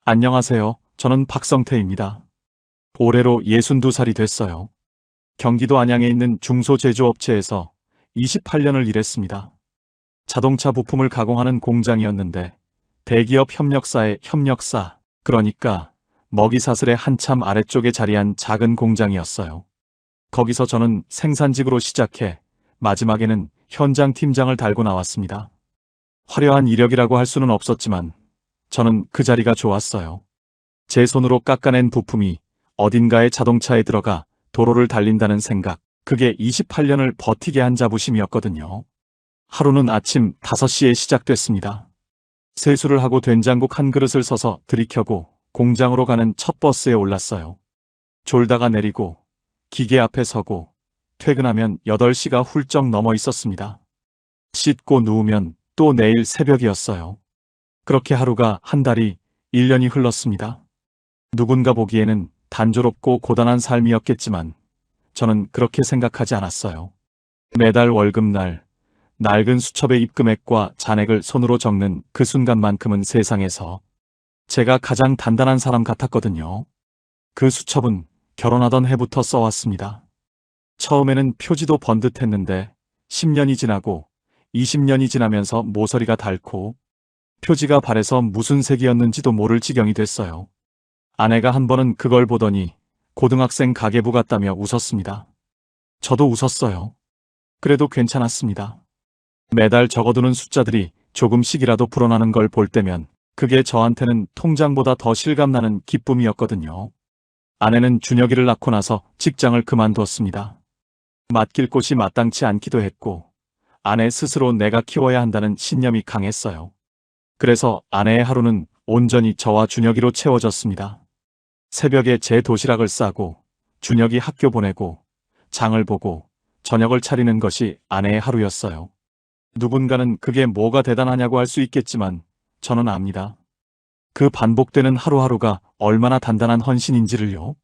안녕하세요. 저는 박성태입니다. 올해로 62살이 됐어요. 경기도 안양에 있는 중소제조업체에서 28년을 일했습니다. 자동차 부품을 가공하는 공장이었는데 대기업 협력사의 협력사, 그러니까 먹이사슬의 한참 아래쪽에 자리한 작은 공장이었어요. 거기서 저는 생산직으로 시작해 마지막에는 현장 팀장을 달고 나왔습니다. 화려한 이력이라고 할 수는 없었지만 저는 그 자리가 좋았어요. 제 손으로 깎아낸 부품이 어딘가의 자동차에 들어가 도로를 달린다는 생각, 그게 28년을 버티게 한 자부심이었거든요. 하루는 아침 5시에 시작됐습니다. 세수를 하고 된장국 한 그릇을 서서 들이켜고 공장으로 가는 첫 버스에 올랐어요. 졸다가 내리고 기계 앞에 서고 퇴근하면 8시가 훌쩍 넘어 있었습니다. 씻고 누우면 또 내일 새벽이었어요. 그렇게 하루가 한 달이 1년이 흘렀습니다. 누군가 보기에는 단조롭고 고단한 삶이었겠지만 저는 그렇게 생각하지 않았어요. 매달 월급날 낡은 수첩의 입금액과 잔액을 손으로 적는 그 순간만큼은 세상에서 제가 가장 단단한 사람 같았거든요. 그 수첩은 결혼하던 해부터 써왔습니다. 처음에는 표지도 번듯했는데 10년이 지나고 20년이 지나면서 모서리가 닳고 표지가 발에서 무슨 색이었는지도 모를 지경이 됐어요. 아내가 한 번은 그걸 보더니 고등학생 가계부 같다며 웃었습니다. 저도 웃었어요. 그래도 괜찮았습니다. 매달 적어두는 숫자들이 조금씩이라도 불어나는 걸 볼 때면 그게 저한테는 통장보다 더 실감나는 기쁨이었거든요. 아내는 준혁이를 낳고 나서 직장을 그만두었습니다. 맡길 곳이 마땅치 않기도 했고 아내 스스로 내가 키워야 한다는 신념이 강했어요. 그래서 아내의 하루는 온전히 저와 준혁이로 채워졌습니다. 새벽에 제 도시락을 싸고 준혁이 학교 보내고 장을 보고 저녁을 차리는 것이 아내의 하루였어요. 누군가는 그게 뭐가 대단하냐고 할 수 있겠지만 저는 압니다. 그 반복되는 하루하루가 얼마나 단단한 헌신인지를요.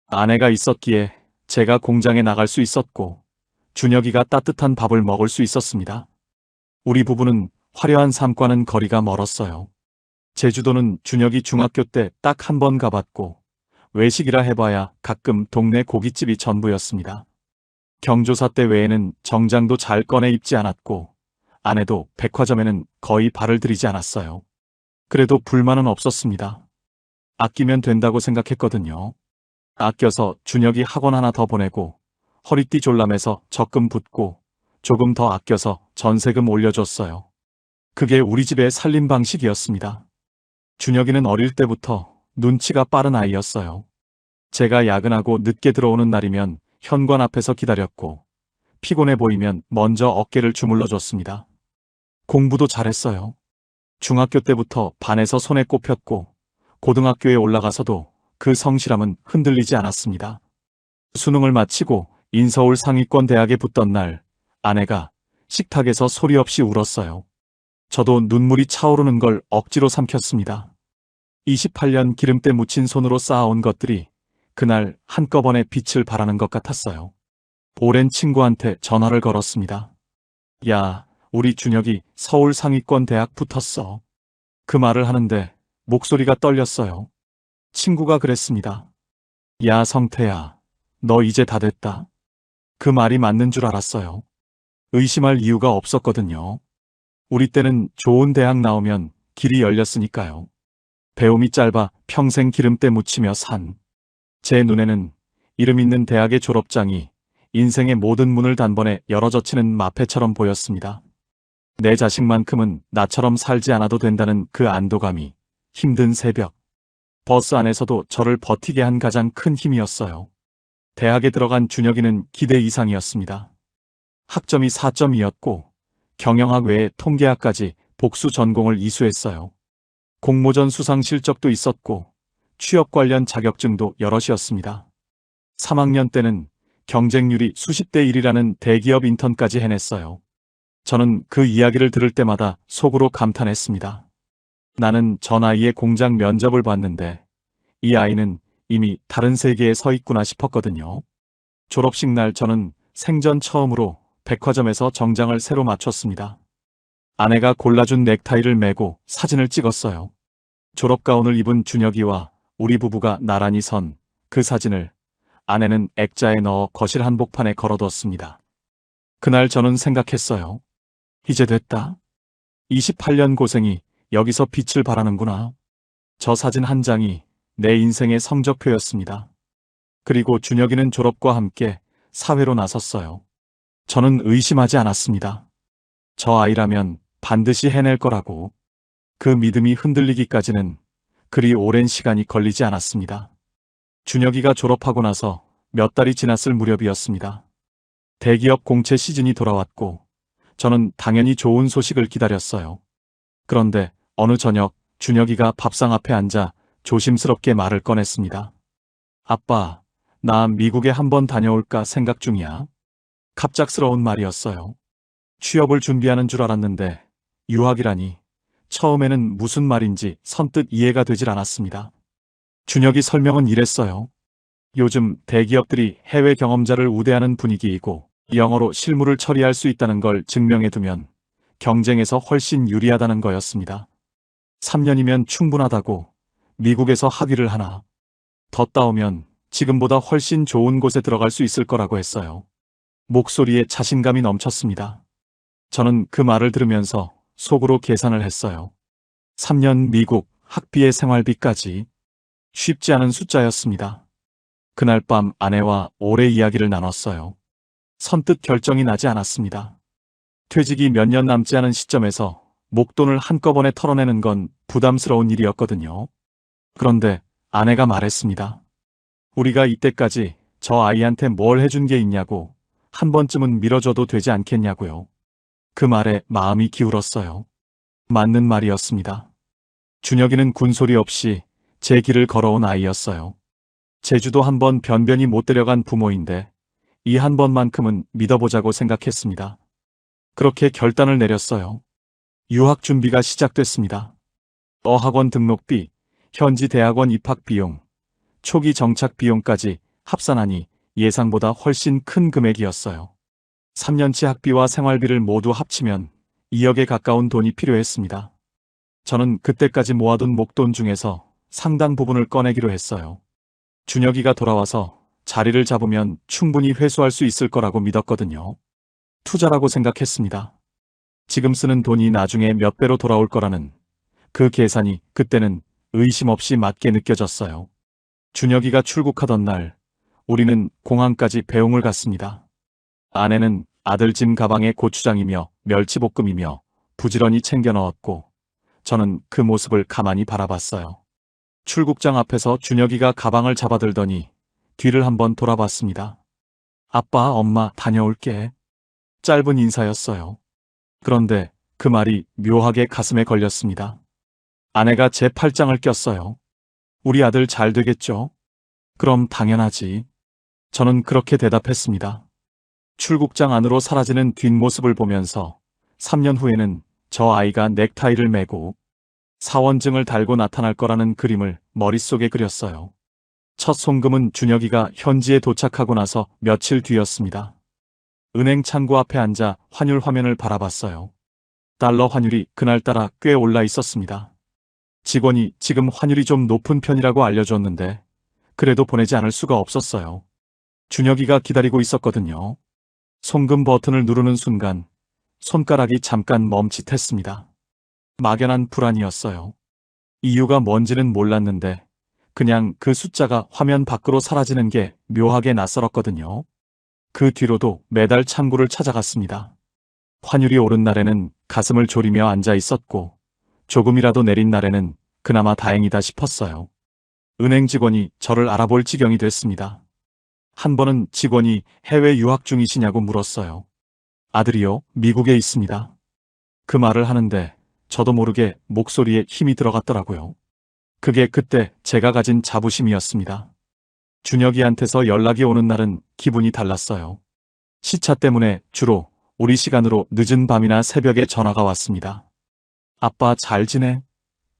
아내가 있었기에 제가 공장에 나갈 수 있었고 준혁이가 따뜻한 밥을 먹을 수 있었습니다. 우리 부부는 화려한 삶과는 거리가 멀었어요. 제주도는 준혁이 중학교 때 딱 한 번 가봤고 외식이라 해봐야 가끔 동네 고깃집이 전부였습니다. 경조사 때 외에는 정장도 잘 꺼내 입지 않았고 아내도 백화점에는 거의 발을 들이지 않았어요. 그래도 불만은 없었습니다. 아끼면 된다고 생각했거든요. 아껴서 준혁이 학원 하나 더 보내고 허리띠 졸라매서 적금 붓고 조금 더 아껴서 전세금 올려줬어요. 그게 우리 집의 살림 방식이었습니다. 준혁이는 어릴 때부터 눈치가 빠른 아이였어요. 제가 야근하고 늦게 들어오는 날이면 현관 앞에서 기다렸고 피곤해 보이면 먼저 어깨를 주물러줬습니다. 공부도 잘했어요. 중학교 때부터 반에서 손에 꼽혔고 고등학교에 올라가서도 그 성실함은 흔들리지 않았습니다. 수능을 마치고 인서울 상위권 대학에 붙던 날 아내가 식탁에서 소리 없이 울었어요. 저도 눈물이 차오르는 걸 억지로 삼켰습니다. 28년 기름때 묻힌 손으로 쌓아온 것들이 그날 한꺼번에 빛을 발하는 것 같았어요. 오랜 친구한테 전화를 걸었습니다. 야, 우리 준혁이 서울 상위권 대학 붙었어. 그 말을 하는데 목소리가 떨렸어요. 친구가 그랬습니다. 야, 성태야, 너 이제 다 됐다. 그 말이 맞는 줄 알았어요. 의심할 이유가 없었거든요. 우리 때는 좋은 대학 나오면 길이 열렸으니까요. 배움이 짧아 평생 기름때 묻히며 산. 제 눈에는 이름 있는 대학의 졸업장이 인생의 모든 문을 단번에 열어젖히는 마패처럼 보였습니다. 내 자식만큼은 나처럼 살지 않아도 된다는 그 안도감이 힘든 새벽. 버스 안에서도 저를 버티게 한 가장 큰 힘이었어요. 대학에 들어간 준혁이는 기대 이상이었습니다. 학점이 4점이었고 경영학 외에 통계학까지 복수 전공을 이수했어요. 공모전 수상 실적도 있었고 취업 관련 자격증도 여럿이었습니다. 3학년 때는 경쟁률이 수십 대 1이라는 대기업 인턴까지 해냈어요. 저는 그 이야기를 들을 때마다 속으로 감탄했습니다. 나는 저 나이에 공장 면접을 봤는데 이 아이는 이미 다른 세계에 서 있구나 싶었거든요. 졸업식 날 저는 생전 처음으로 백화점에서 정장을 새로 맞췄습니다. 아내가 골라준 넥타이를 메고 사진을 찍었어요. 졸업가운을 입은 준혁이와 우리 부부가 나란히 선 그 사진을 아내는 액자에 넣어 거실 한복판에 걸어뒀습니다. 그날 저는 생각했어요. 이제 됐다. 28년 고생이 여기서 빛을 발하는구나. 저 사진 한 장이 내 인생의 성적표였습니다. 그리고 준혁이는 졸업과 함께 사회로 나섰어요. 저는 의심하지 않았습니다. 저 아이라면 반드시 해낼 거라고. 그 믿음이 흔들리기까지는 그리 오랜 시간이 걸리지 않았습니다. 준혁이가 졸업하고 나서 몇 달이 지났을 무렵이었습니다. 대기업 공채 시즌이 돌아왔고 저는 당연히 좋은 소식을 기다렸어요. 그런데 어느 저녁 준혁이가 밥상 앞에 앉아 조심스럽게 말을 꺼냈습니다. 아빠, 나 미국에 한번 다녀올까 생각 중이야. 갑작스러운 말이었어요. 취업을 준비하는 줄 알았는데 유학이라니. 처음에는 무슨 말인지 선뜻 이해가 되질 않았습니다. 준혁이 설명은 이랬어요. 요즘 대기업들이 해외 경험자를 우대하는 분위기이고 영어로 실무를 처리할 수 있다는 걸 증명해두면 경쟁에서 훨씬 유리하다는 거였습니다. 3년이면 충분하다고. 미국에서 학위를 하나 더 따오면 지금보다 훨씬 좋은 곳에 들어갈 수 있을 거라고 했어요. 목소리에 자신감이 넘쳤습니다. 저는 그 말을 들으면서 속으로 계산을 했어요. 3년 미국, 학비에 생활비까지. 쉽지 않은 숫자였습니다. 그날 밤 아내와 오래 이야기를 나눴어요. 선뜻 결정이 나지 않았습니다. 퇴직이 몇 년 남지 않은 시점에서 목돈을 한꺼번에 털어내는 건 부담스러운 일이었거든요. 그런데 아내가 말했습니다. 우리가 이때까지 저 아이한테 뭘 해준 게 있냐고. 한 번쯤은 밀어줘도 되지 않겠냐고요. 그 말에 마음이 기울었어요. 맞는 말이었습니다. 준혁이는 군소리 없이 제 길을 걸어온 아이였어요. 제주도 한 번 변변히 못 데려간 부모인데 이 한 번만큼은 믿어보자고 생각했습니다. 그렇게 결단을 내렸어요. 유학 준비가 시작됐습니다. 어학원 등록비, 현지 대학원 입학 비용, 초기 정착 비용까지 합산하니 예상보다 훨씬 큰 금액이었어요. 3년치 학비와 생활비를 모두 합치면 2억에 가까운 돈이 필요했습니다. 저는 그때까지 모아둔 목돈 중에서 상당 부분을 꺼내기로 했어요. 준혁이가 돌아와서 자리를 잡으면 충분히 회수할 수 있을 거라고 믿었거든요. 투자라고 생각했습니다. 지금 쓰는 돈이 나중에 몇 배로 돌아올 거라는 그 계산이 그때는 의심 없이 맞게 느껴졌어요. 준혁이가 출국하던 날 우리는 공항까지 배웅을 갔습니다. 아내는 아들 짐 가방에 고추장이며 멸치볶음이며 부지런히 챙겨 넣었고 저는 그 모습을 가만히 바라봤어요. 출국장 앞에서 준혁이가 가방을 잡아들더니 뒤를 한번 돌아봤습니다. 아빠, 엄마 다녀올게. 짧은 인사였어요. 그런데 그 말이 묘하게 가슴에 걸렸습니다. 아내가 제 팔짱을 꼈어요. 우리 아들 잘 되겠죠? 그럼 당연하지. 저는 그렇게 대답했습니다. 출국장 안으로 사라지는 뒷모습을 보면서 3년 후에는 저 아이가 넥타이를 매고 사원증을 달고 나타날 거라는 그림을 머릿속에 그렸어요. 첫 송금은 준혁이가 현지에 도착하고 나서 며칠 뒤였습니다. 은행 창구 앞에 앉아 환율 화면을 바라봤어요. 달러 환율이 그날따라 꽤 올라 있었습니다. 직원이 지금 환율이 좀 높은 편이라고 알려줬는데 그래도 보내지 않을 수가 없었어요. 준혁이가 기다리고 있었거든요. 송금 버튼을 누르는 순간 손가락이 잠깐 멈칫했습니다. 막연한 불안이었어요. 이유가 뭔지는 몰랐는데 그냥 그 숫자가 화면 밖으로 사라지는 게 묘하게 낯설었거든요. 그 뒤로도 매달 창구를 찾아갔습니다. 환율이 오른 날에는 가슴을 졸이며 앉아 있었고 조금이라도 내린 날에는 그나마 다행이다 싶었어요. 은행 직원이 저를 알아볼 지경이 됐습니다. 한 번은 직원이 해외 유학 중이시냐고 물었어요. 아들이요, 미국에 있습니다. 그 말을 하는데 저도 모르게 목소리에 힘이 들어갔더라고요. 그게 그때 제가 가진 자부심이었습니다. 준혁이한테서 연락이 오는 날은 기분이 달랐어요. 시차 때문에 주로 우리 시간으로 늦은 밤이나 새벽에 전화가 왔습니다. 아빠 잘 지내?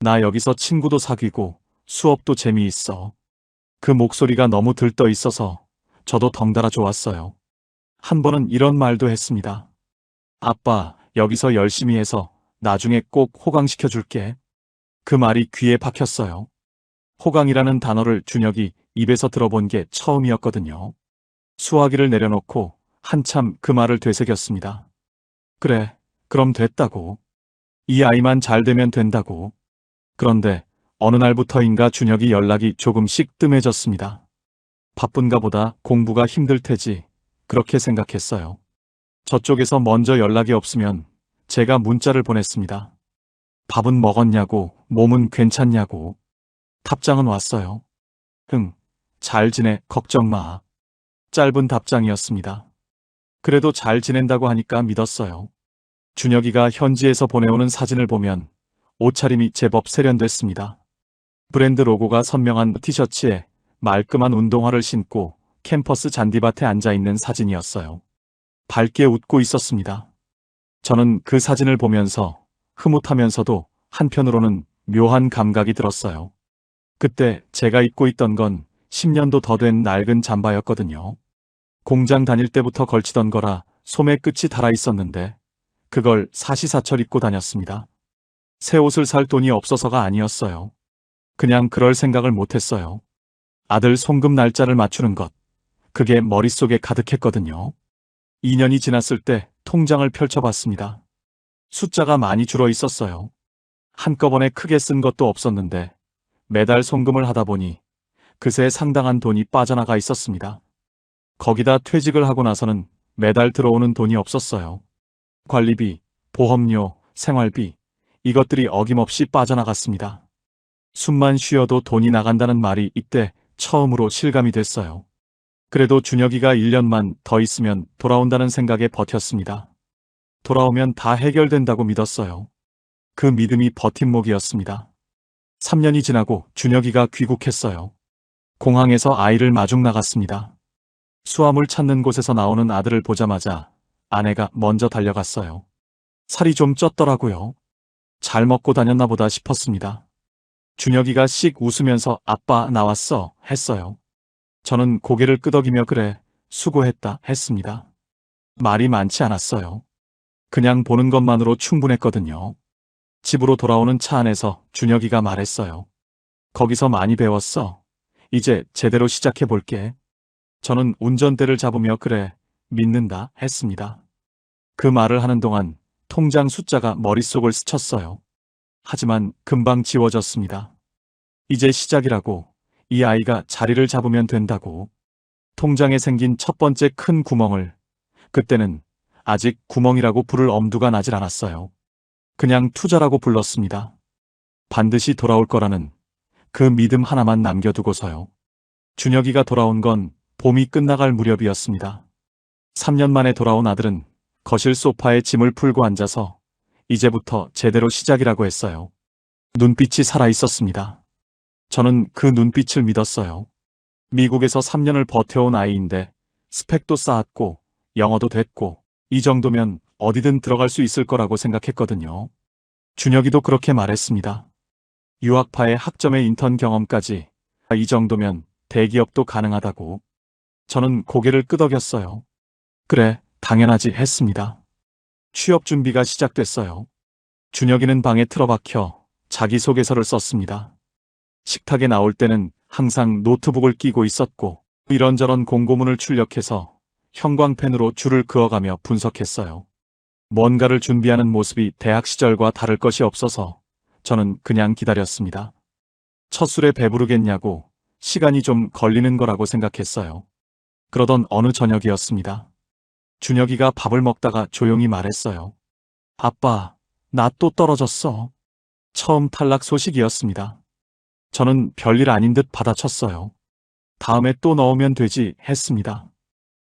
나 여기서 친구도 사귀고 수업도 재미있어. 그 목소리가 너무 들떠 있어서 저도 덩달아 좋았어요. 한 번은 이런 말도 했습니다. 아빠, 여기서 열심히 해서 나중에 꼭 호강시켜줄게. 그 말이 귀에 박혔어요. 호강이라는 단어를 준혁이 입에서 들어본 게 처음이었거든요. 수화기를 내려놓고 한참 그 말을 되새겼습니다. 그래, 그럼 됐다고. 이 아이만 잘 되면 된다고. 그런데 어느 날부터인가 준혁이 연락이 조금씩 뜸해졌습니다. 바쁜가 보다, 공부가 힘들 테지, 그렇게 생각했어요. 저쪽에서 먼저 연락이 없으면 제가 문자를 보냈습니다. 밥은 먹었냐고, 몸은 괜찮냐고. 답장은 왔어요. 응, 잘 지내, 걱정 마. 짧은 답장이었습니다. 그래도 잘 지낸다고 하니까 믿었어요. 준혁이가 현지에서 보내오는 사진을 보면 옷차림이 제법 세련됐습니다. 브랜드 로고가 선명한 티셔츠에 말끔한 운동화를 신고 캠퍼스 잔디밭에 앉아있는 사진이었어요. 밝게 웃고 있었습니다. 저는 그 사진을 보면서 흐뭇하면서도 한편으로는 묘한 감각이 들었어요. 그때 제가 입고 있던 건 10년도 더 된 낡은 잠바였거든요. 공장 다닐 때부터 걸치던 거라 소매 끝이 달아 있었는데 그걸 사시사철 입고 다녔습니다. 새 옷을 살 돈이 없어서가 아니었어요. 그냥 그럴 생각을 못했어요. 아들 송금 날짜를 맞추는 것, 그게 머릿속에 가득했거든요. 2년이 지났을 때 통장을 펼쳐봤습니다. 숫자가 많이 줄어 있었어요. 한꺼번에 크게 쓴 것도 없었는데 매달 송금을 하다 보니 그새 상당한 돈이 빠져나가 있었습니다. 거기다 퇴직을 하고 나서는 매달 들어오는 돈이 없었어요. 관리비, 보험료, 생활비, 이것들이 어김없이 빠져나갔습니다. 숨만 쉬어도 돈이 나간다는 말이 이때 처음으로 실감이 됐어요. 그래도 준혁이가 1년만 더 있으면 돌아온다는 생각에 버텼습니다. 돌아오면 다 해결된다고 믿었어요. 그 믿음이 버팀목이었습니다. 3년이 지나고 준혁이가 귀국했어요. 공항에서 아이를 마중 나갔습니다. 수화물 찾는 곳에서 나오는 아들을 보자마자 아내가 먼저 달려갔어요. 살이 좀 쪘더라고요. 잘 먹고 다녔나 보다 싶었습니다. 준혁이가 씩 웃으면서 아빠 나왔어 했어요. 저는 고개를 끄덕이며 그래, 수고했다 했습니다. 말이 많지 않았어요. 그냥 보는 것만으로 충분했거든요. 집으로 돌아오는 차 안에서 준혁이가 말했어요. 거기서 많이 배웠어. 이제 제대로 시작해 볼게. 저는 운전대를 잡으며 그래, 믿는다 했습니다. 그 말을 하는 동안 통장 숫자가 머릿속을 스쳤어요. 하지만 금방 지워졌습니다. 이제 시작이라고, 이 아이가 자리를 잡으면 된다고. 통장에 생긴 첫 번째 큰 구멍을, 그때는 아직 구멍이라고 부를 엄두가 나질 않았어요. 그냥 투자라고 불렀습니다. 반드시 돌아올 거라는 그 믿음 하나만 남겨두고서요. 준혁이가 돌아온 건 봄이 끝나갈 무렵이었습니다. 3년 만에 돌아온 아들은 거실 소파에 짐을 풀고 앉아서 이제부터 제대로 시작이라고 했어요. 눈빛이 살아있었습니다. 저는 그 눈빛을 믿었어요. 미국에서 3년을 버텨온 아이인데 스펙도 쌓았고 영어도 됐고 이 정도면 어디든 들어갈 수 있을 거라고 생각했거든요. 준혁이도 그렇게 말했습니다. 유학파의 학점의 인턴 경험까지, 이 정도면 대기업도 가능하다고. 저는 고개를 끄덕였어요. 그래, 당연하지 했습니다. 취업 준비가 시작됐어요. 준혁이는 방에 틀어박혀 자기소개서를 썼습니다. 식탁에 나올 때는 항상 노트북을 끼고 있었고 이런저런 공고문을 출력해서 형광펜으로 줄을 그어가며 분석했어요. 뭔가를 준비하는 모습이 대학 시절과 다를 것이 없어서 저는 그냥 기다렸습니다. 첫 술에 배부르겠냐고, 시간이 좀 걸리는 거라고 생각했어요. 그러던 어느 저녁이었습니다. 준혁이가 밥을 먹다가 조용히 말했어요. 아빠, 나 또 떨어졌어. 처음 탈락 소식이었습니다. 저는 별일 아닌 듯 받아쳤어요. 다음에 또 넣으면 되지 했습니다.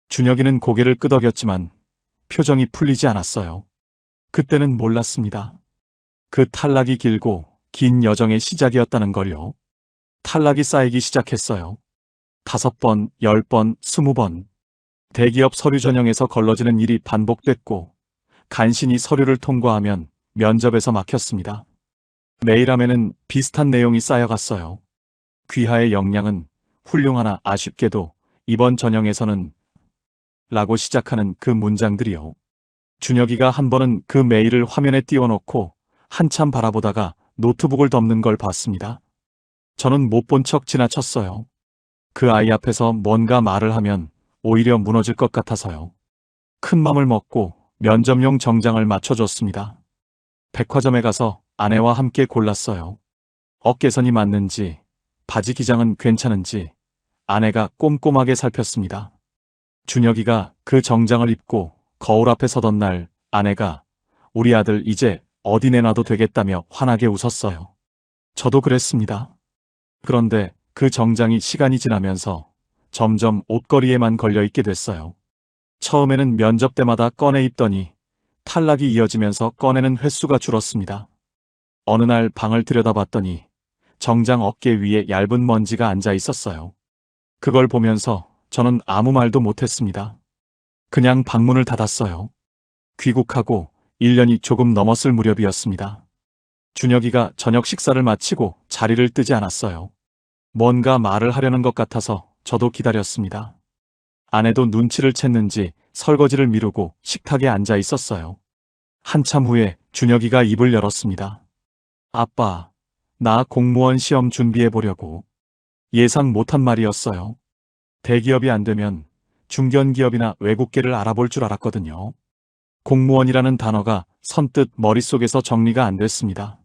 준혁이는 고개를 끄덕였지만 표정이 풀리지 않았어요. 그때는 몰랐습니다. 그 탈락이 길고 긴 여정의 시작이었다는 걸요. 탈락이 쌓이기 시작했어요. 5번, 10번, 20번. 대기업 서류 전형에서 걸러지는 일이 반복됐고 간신히 서류를 통과하면 면접에서 막혔습니다. 메일 함에는 비슷한 내용이 쌓여갔어요. 귀하의 역량은 훌륭하나 아쉽게도 이번 전형에서는 라고 시작하는 그 문장들이요. 준혁이가 한 번은 그 메일을 화면에 띄워놓고 한참 바라보다가 노트북을 덮는 걸 봤습니다. 저는 못 본 척 지나쳤어요. 그 아이 앞에서 뭔가 말을 하면 오히려 무너질 것 같아서요. 큰 맘을 먹고 면접용 정장을 맞춰줬습니다. 백화점에 가서 아내와 함께 골랐어요. 어깨선이 맞는지, 바지 기장은 괜찮은지 아내가 꼼꼼하게 살폈습니다. 준혁이가 그 정장을 입고 거울 앞에 서던 날 아내가 우리 아들 이제 어디 내놔도 되겠다며 환하게 웃었어요. 저도 그랬습니다. 그런데 그 정장이 시간이 지나면서 점점 옷걸이에만 걸려 있게 됐어요. 처음에는 면접 때마다 꺼내 입더니 탈락이 이어지면서 꺼내는 횟수가 줄었습니다. 어느 날 방을 들여다봤더니 정장 어깨 위에 얇은 먼지가 앉아 있었어요. 그걸 보면서 저는 아무 말도 못했습니다. 그냥 방문을 닫았어요. 귀국하고 1년이 조금 넘었을 무렵이었습니다. 준혁이가 저녁 식사를 마치고 자리를 뜨지 않았어요. 뭔가 말을 하려는 것 같아서 저도 기다렸습니다. 아내도 눈치를 챘는지 설거지를 미루고 식탁에 앉아 있었어요. 한참 후에 준혁이가 입을 열었습니다. 아빠, 나 공무원 시험 준비해 보려고. 예상 못한 말이었어요. 대기업이 안 되면 중견기업이나 외국계를 알아볼 줄 알았거든요. 공무원이라는 단어가 선뜻 머릿속에서 정리가 안 됐습니다.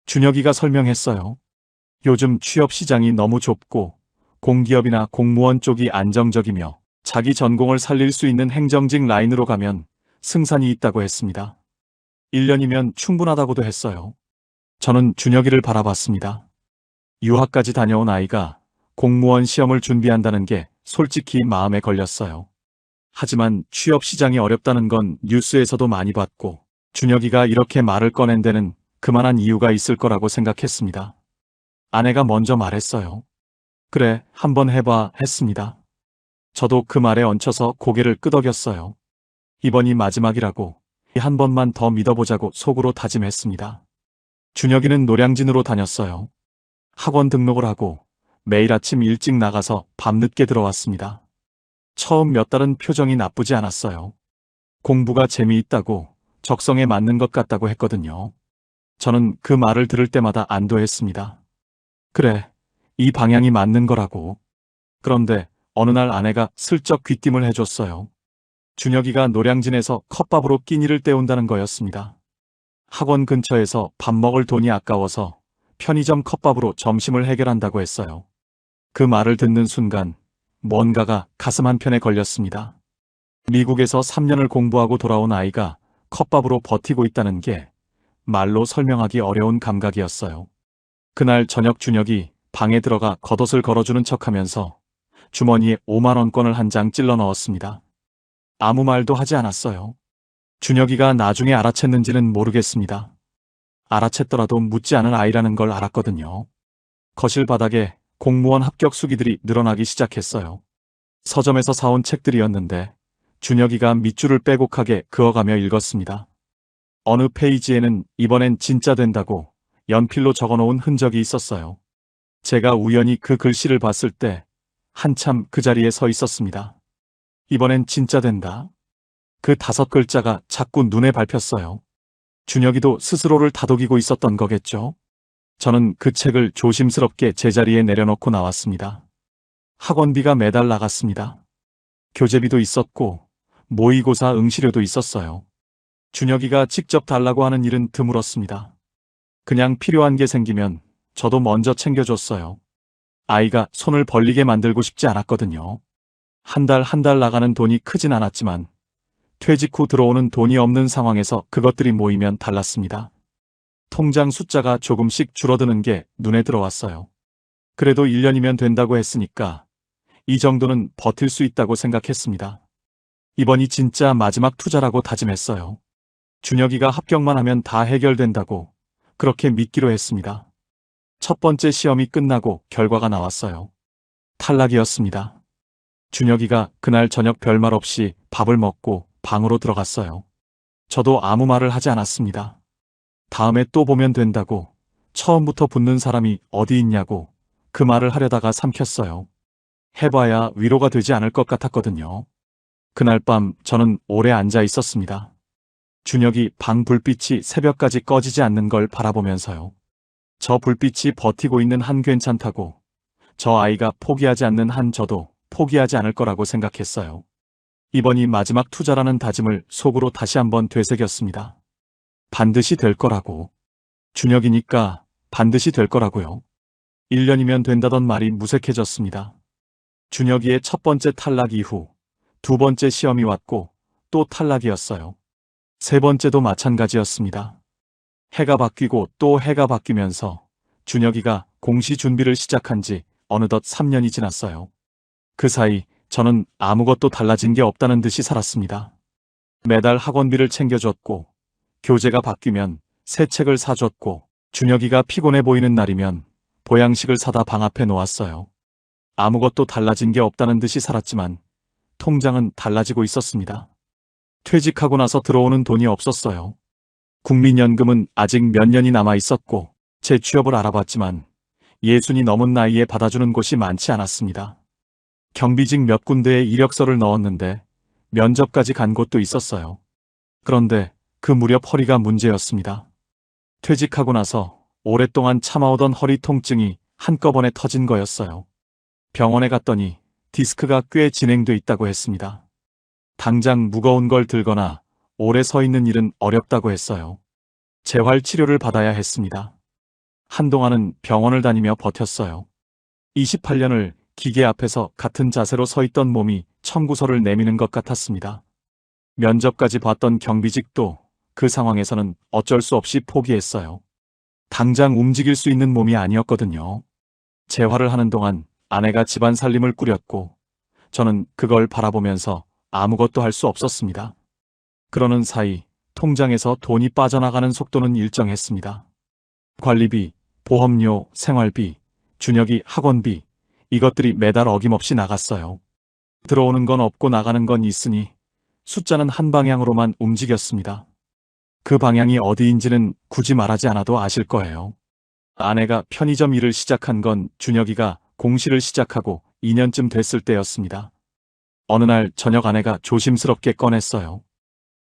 준혁이가 설명했어요. 요즘 취업 시장이 너무 좁고 공기업이나 공무원 쪽이 안정적이며 자기 전공을 살릴 수 있는 행정직 라인으로 가면 승산이 있다고 했습니다. 1년이면 충분하다고도 했어요. 저는 준혁이를 바라봤습니다. 유학까지 다녀온 아이가 공무원 시험을 준비한다는 게 솔직히 마음에 걸렸어요. 하지만 취업 시장이 어렵다는 건 뉴스에서도 많이 봤고 준혁이가 이렇게 말을 꺼낸 데는 그만한 이유가 있을 거라고 생각했습니다. 아내가 먼저 말했어요. 그래, 한번 해봐 했습니다. 저도 그 말에 얹혀서 고개를 끄덕였어요. 이번이 마지막이라고 한 번만 더 믿어보자고 속으로 다짐했습니다. 준혁이는 노량진으로 다녔어요. 학원 등록을 하고 매일 아침 일찍 나가서 밤늦게 들어왔습니다. 처음 몇 달은 표정이 나쁘지 않았어요. 공부가 재미있다고 적성에 맞는 것 같다고 했거든요. 저는 그 말을 들을 때마다 안도했습니다. 그래, 이 방향이 맞는 거라고. 그런데 어느 날 아내가 슬쩍 귀띔을 해줬어요. 준혁이가 노량진에서 컵밥으로 끼니를 때운다는 거였습니다. 학원 근처에서 밥 먹을 돈이 아까워서 편의점 컵밥으로 점심을 해결한다고 했어요. 그 말을 듣는 순간 뭔가가 가슴 한편에 걸렸습니다. 미국에서 3년을 공부하고 돌아온 아이가 컵밥으로 버티고 있다는 게 말로 설명하기 어려운 감각이었어요. 그날 저녁 준혁이 방에 들어가 겉옷을 걸어주는 척하면서 주머니에 5만 원권을 한 장 찔러 넣었습니다. 아무 말도 하지 않았어요. 준혁이가 나중에 알아챘는지는 모르겠습니다. 알아챘더라도 묻지 않을 아이라는 걸 알았거든요. 거실 바닥에 공무원 합격 수기들이 늘어나기 시작했어요. 서점에서 사온 책들이었는데 준혁이가 밑줄을 빼곡하게 그어가며 읽었습니다. 어느 페이지에는 이번엔 진짜 된다고 연필로 적어놓은 흔적이 있었어요. 제가 우연히 그 글씨를 봤을 때 한참 그 자리에 서 있었습니다. 이번엔 진짜 된다. 그 5글자가 자꾸 눈에 밟혔어요. 준혁이도 스스로를 다독이고 있었던 거겠죠. 저는 그 책을 조심스럽게 제자리에 내려놓고 나왔습니다. 학원비가 매달 나갔습니다. 교재비도 있었고 모의고사 응시료도 있었어요. 준혁이가 직접 달라고 하는 일은 드물었습니다. 그냥 필요한 게 생기면 저도 먼저 챙겨줬어요. 아이가 손을 벌리게 만들고 싶지 않았거든요. 한 달 나가는 돈이 크진 않았지만 퇴직 후 들어오는 돈이 없는 상황에서 그것들이 모이면 달랐습니다. 통장 숫자가 조금씩 줄어드는 게 눈에 들어왔어요. 그래도 1년이면 된다고 했으니까 이 정도는 버틸 수 있다고 생각했습니다. 이번이 진짜 마지막 투자라고 다짐했어요. 준혁이가 합격만 하면 다 해결된다고 그렇게 믿기로 했습니다. 첫 번째 시험이 끝나고 결과가 나왔어요. 탈락이었습니다. 준혁이가 그날 저녁 별말 없이 밥을 먹고 방으로 들어갔어요. 저도 아무 말을 하지 않았습니다. 다음에 또 보면 된다고 처음부터 붙는 사람이 어디 있냐고 그 말을 하려다가 삼켰어요. 해봐야 위로가 되지 않을 것 같았거든요. 그날 밤 저는 오래 앉아 있었습니다. 준혁이 방 불빛이 새벽까지 꺼지지 않는 걸 바라보면서요. 저 불빛이 버티고 있는 한 괜찮다고, 저 아이가 포기하지 않는 한 저도 포기하지 않을 거라고 생각했어요. 이번이 마지막 투자라는 다짐을 속으로 다시 한번 되새겼습니다. 반드시 될 거라고. 준혁이니까 반드시 될 거라고요. 1년이면 된다던 말이 무색해졌습니다. 준혁이의 첫 번째 탈락 이후 두 번째 시험이 왔고 또 탈락이었어요. 세 번째도 마찬가지였습니다. 해가 바뀌고 또 해가 바뀌면서 준혁이가 공시 준비를 시작한 지 어느덧 3년이 지났어요. 그 사이 저는 아무것도 달라진 게 없다는 듯이 살았습니다. 매달 학원비를 챙겨줬고, 교재가 바뀌면 새 책을 사줬고, 준혁이가 피곤해 보이는 날이면 보양식을 사다 방 앞에 놓았어요. 아무것도 달라진 게 없다는 듯이 살았지만 통장은 달라지고 있었습니다. 퇴직하고 나서 들어오는 돈이 없었어요. 국민연금은 아직 몇 년이 남아 있었고 재취업을 알아봤지만 60이 넘은 나이에 받아주는 곳이 많지 않았습니다. 경비직 몇 군데에 이력서를 넣었는데 면접까지 간 곳도 있었어요. 그런데 그 무렵 허리가 문제였습니다. 퇴직하고 나서 오랫동안 참아오던 허리 통증이 한꺼번에 터진 거였어요. 병원에 갔더니 디스크가 꽤 진행돼 있다고 했습니다. 당장 무거운 걸 들거나 오래 서 있는 일은 어렵다고 했어요. 재활 치료를 받아야 했습니다. 한동안은 병원을 다니며 버텼어요. 28년을 기계 앞에서 같은 자세로 서 있던 몸이 청구서를 내미는 것 같았습니다. 면접까지 봤던 경비직도 그 상황에서는 어쩔 수 없이 포기했어요. 당장 움직일 수 있는 몸이 아니었거든요. 재활을 하는 동안 아내가 집안 살림을 꾸렸고 저는 그걸 바라보면서 아무것도 할 수 없었습니다. 그러는 사이 통장에서 돈이 빠져나가는 속도는 일정했습니다. 관리비, 보험료, 생활비, 준혁이 학원비, 이것들이 매달 어김없이 나갔어요. 들어오는 건 없고 나가는 건 있으니 숫자는 한 방향으로만 움직였습니다. 그 방향이 어디인지는 굳이 말하지 않아도 아실 거예요. 아내가 편의점 일을 시작한 건 준혁이가 공시를 시작하고 2년쯤 됐을 때였습니다. 어느 날 저녁 아내가 조심스럽게 꺼냈어요.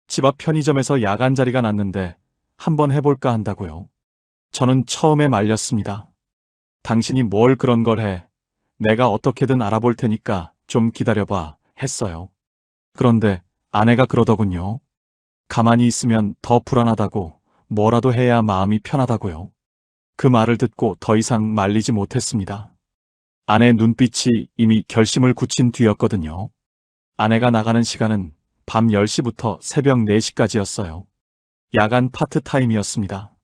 집 앞 편의점에서 야간 자리가 났는데 한번 해볼까 한다고요. 저는 처음에 말렸습니다. 당신이 뭘 그런 걸 해. 내가 어떻게든 알아볼 테니까 좀 기다려봐 했어요. 그런데 아내가 그러더군요. 가만히 있으면 더 불안하다고, 뭐라도 해야 마음이 편하다고요. 그 말을 듣고 더 이상 말리지 못했습니다. 아내 눈빛이 이미 결심을 굳힌 뒤였거든요. 아내가 나가는 시간은 밤 10시부터 새벽 4시까지였어요. 야간 파트타임이었습니다.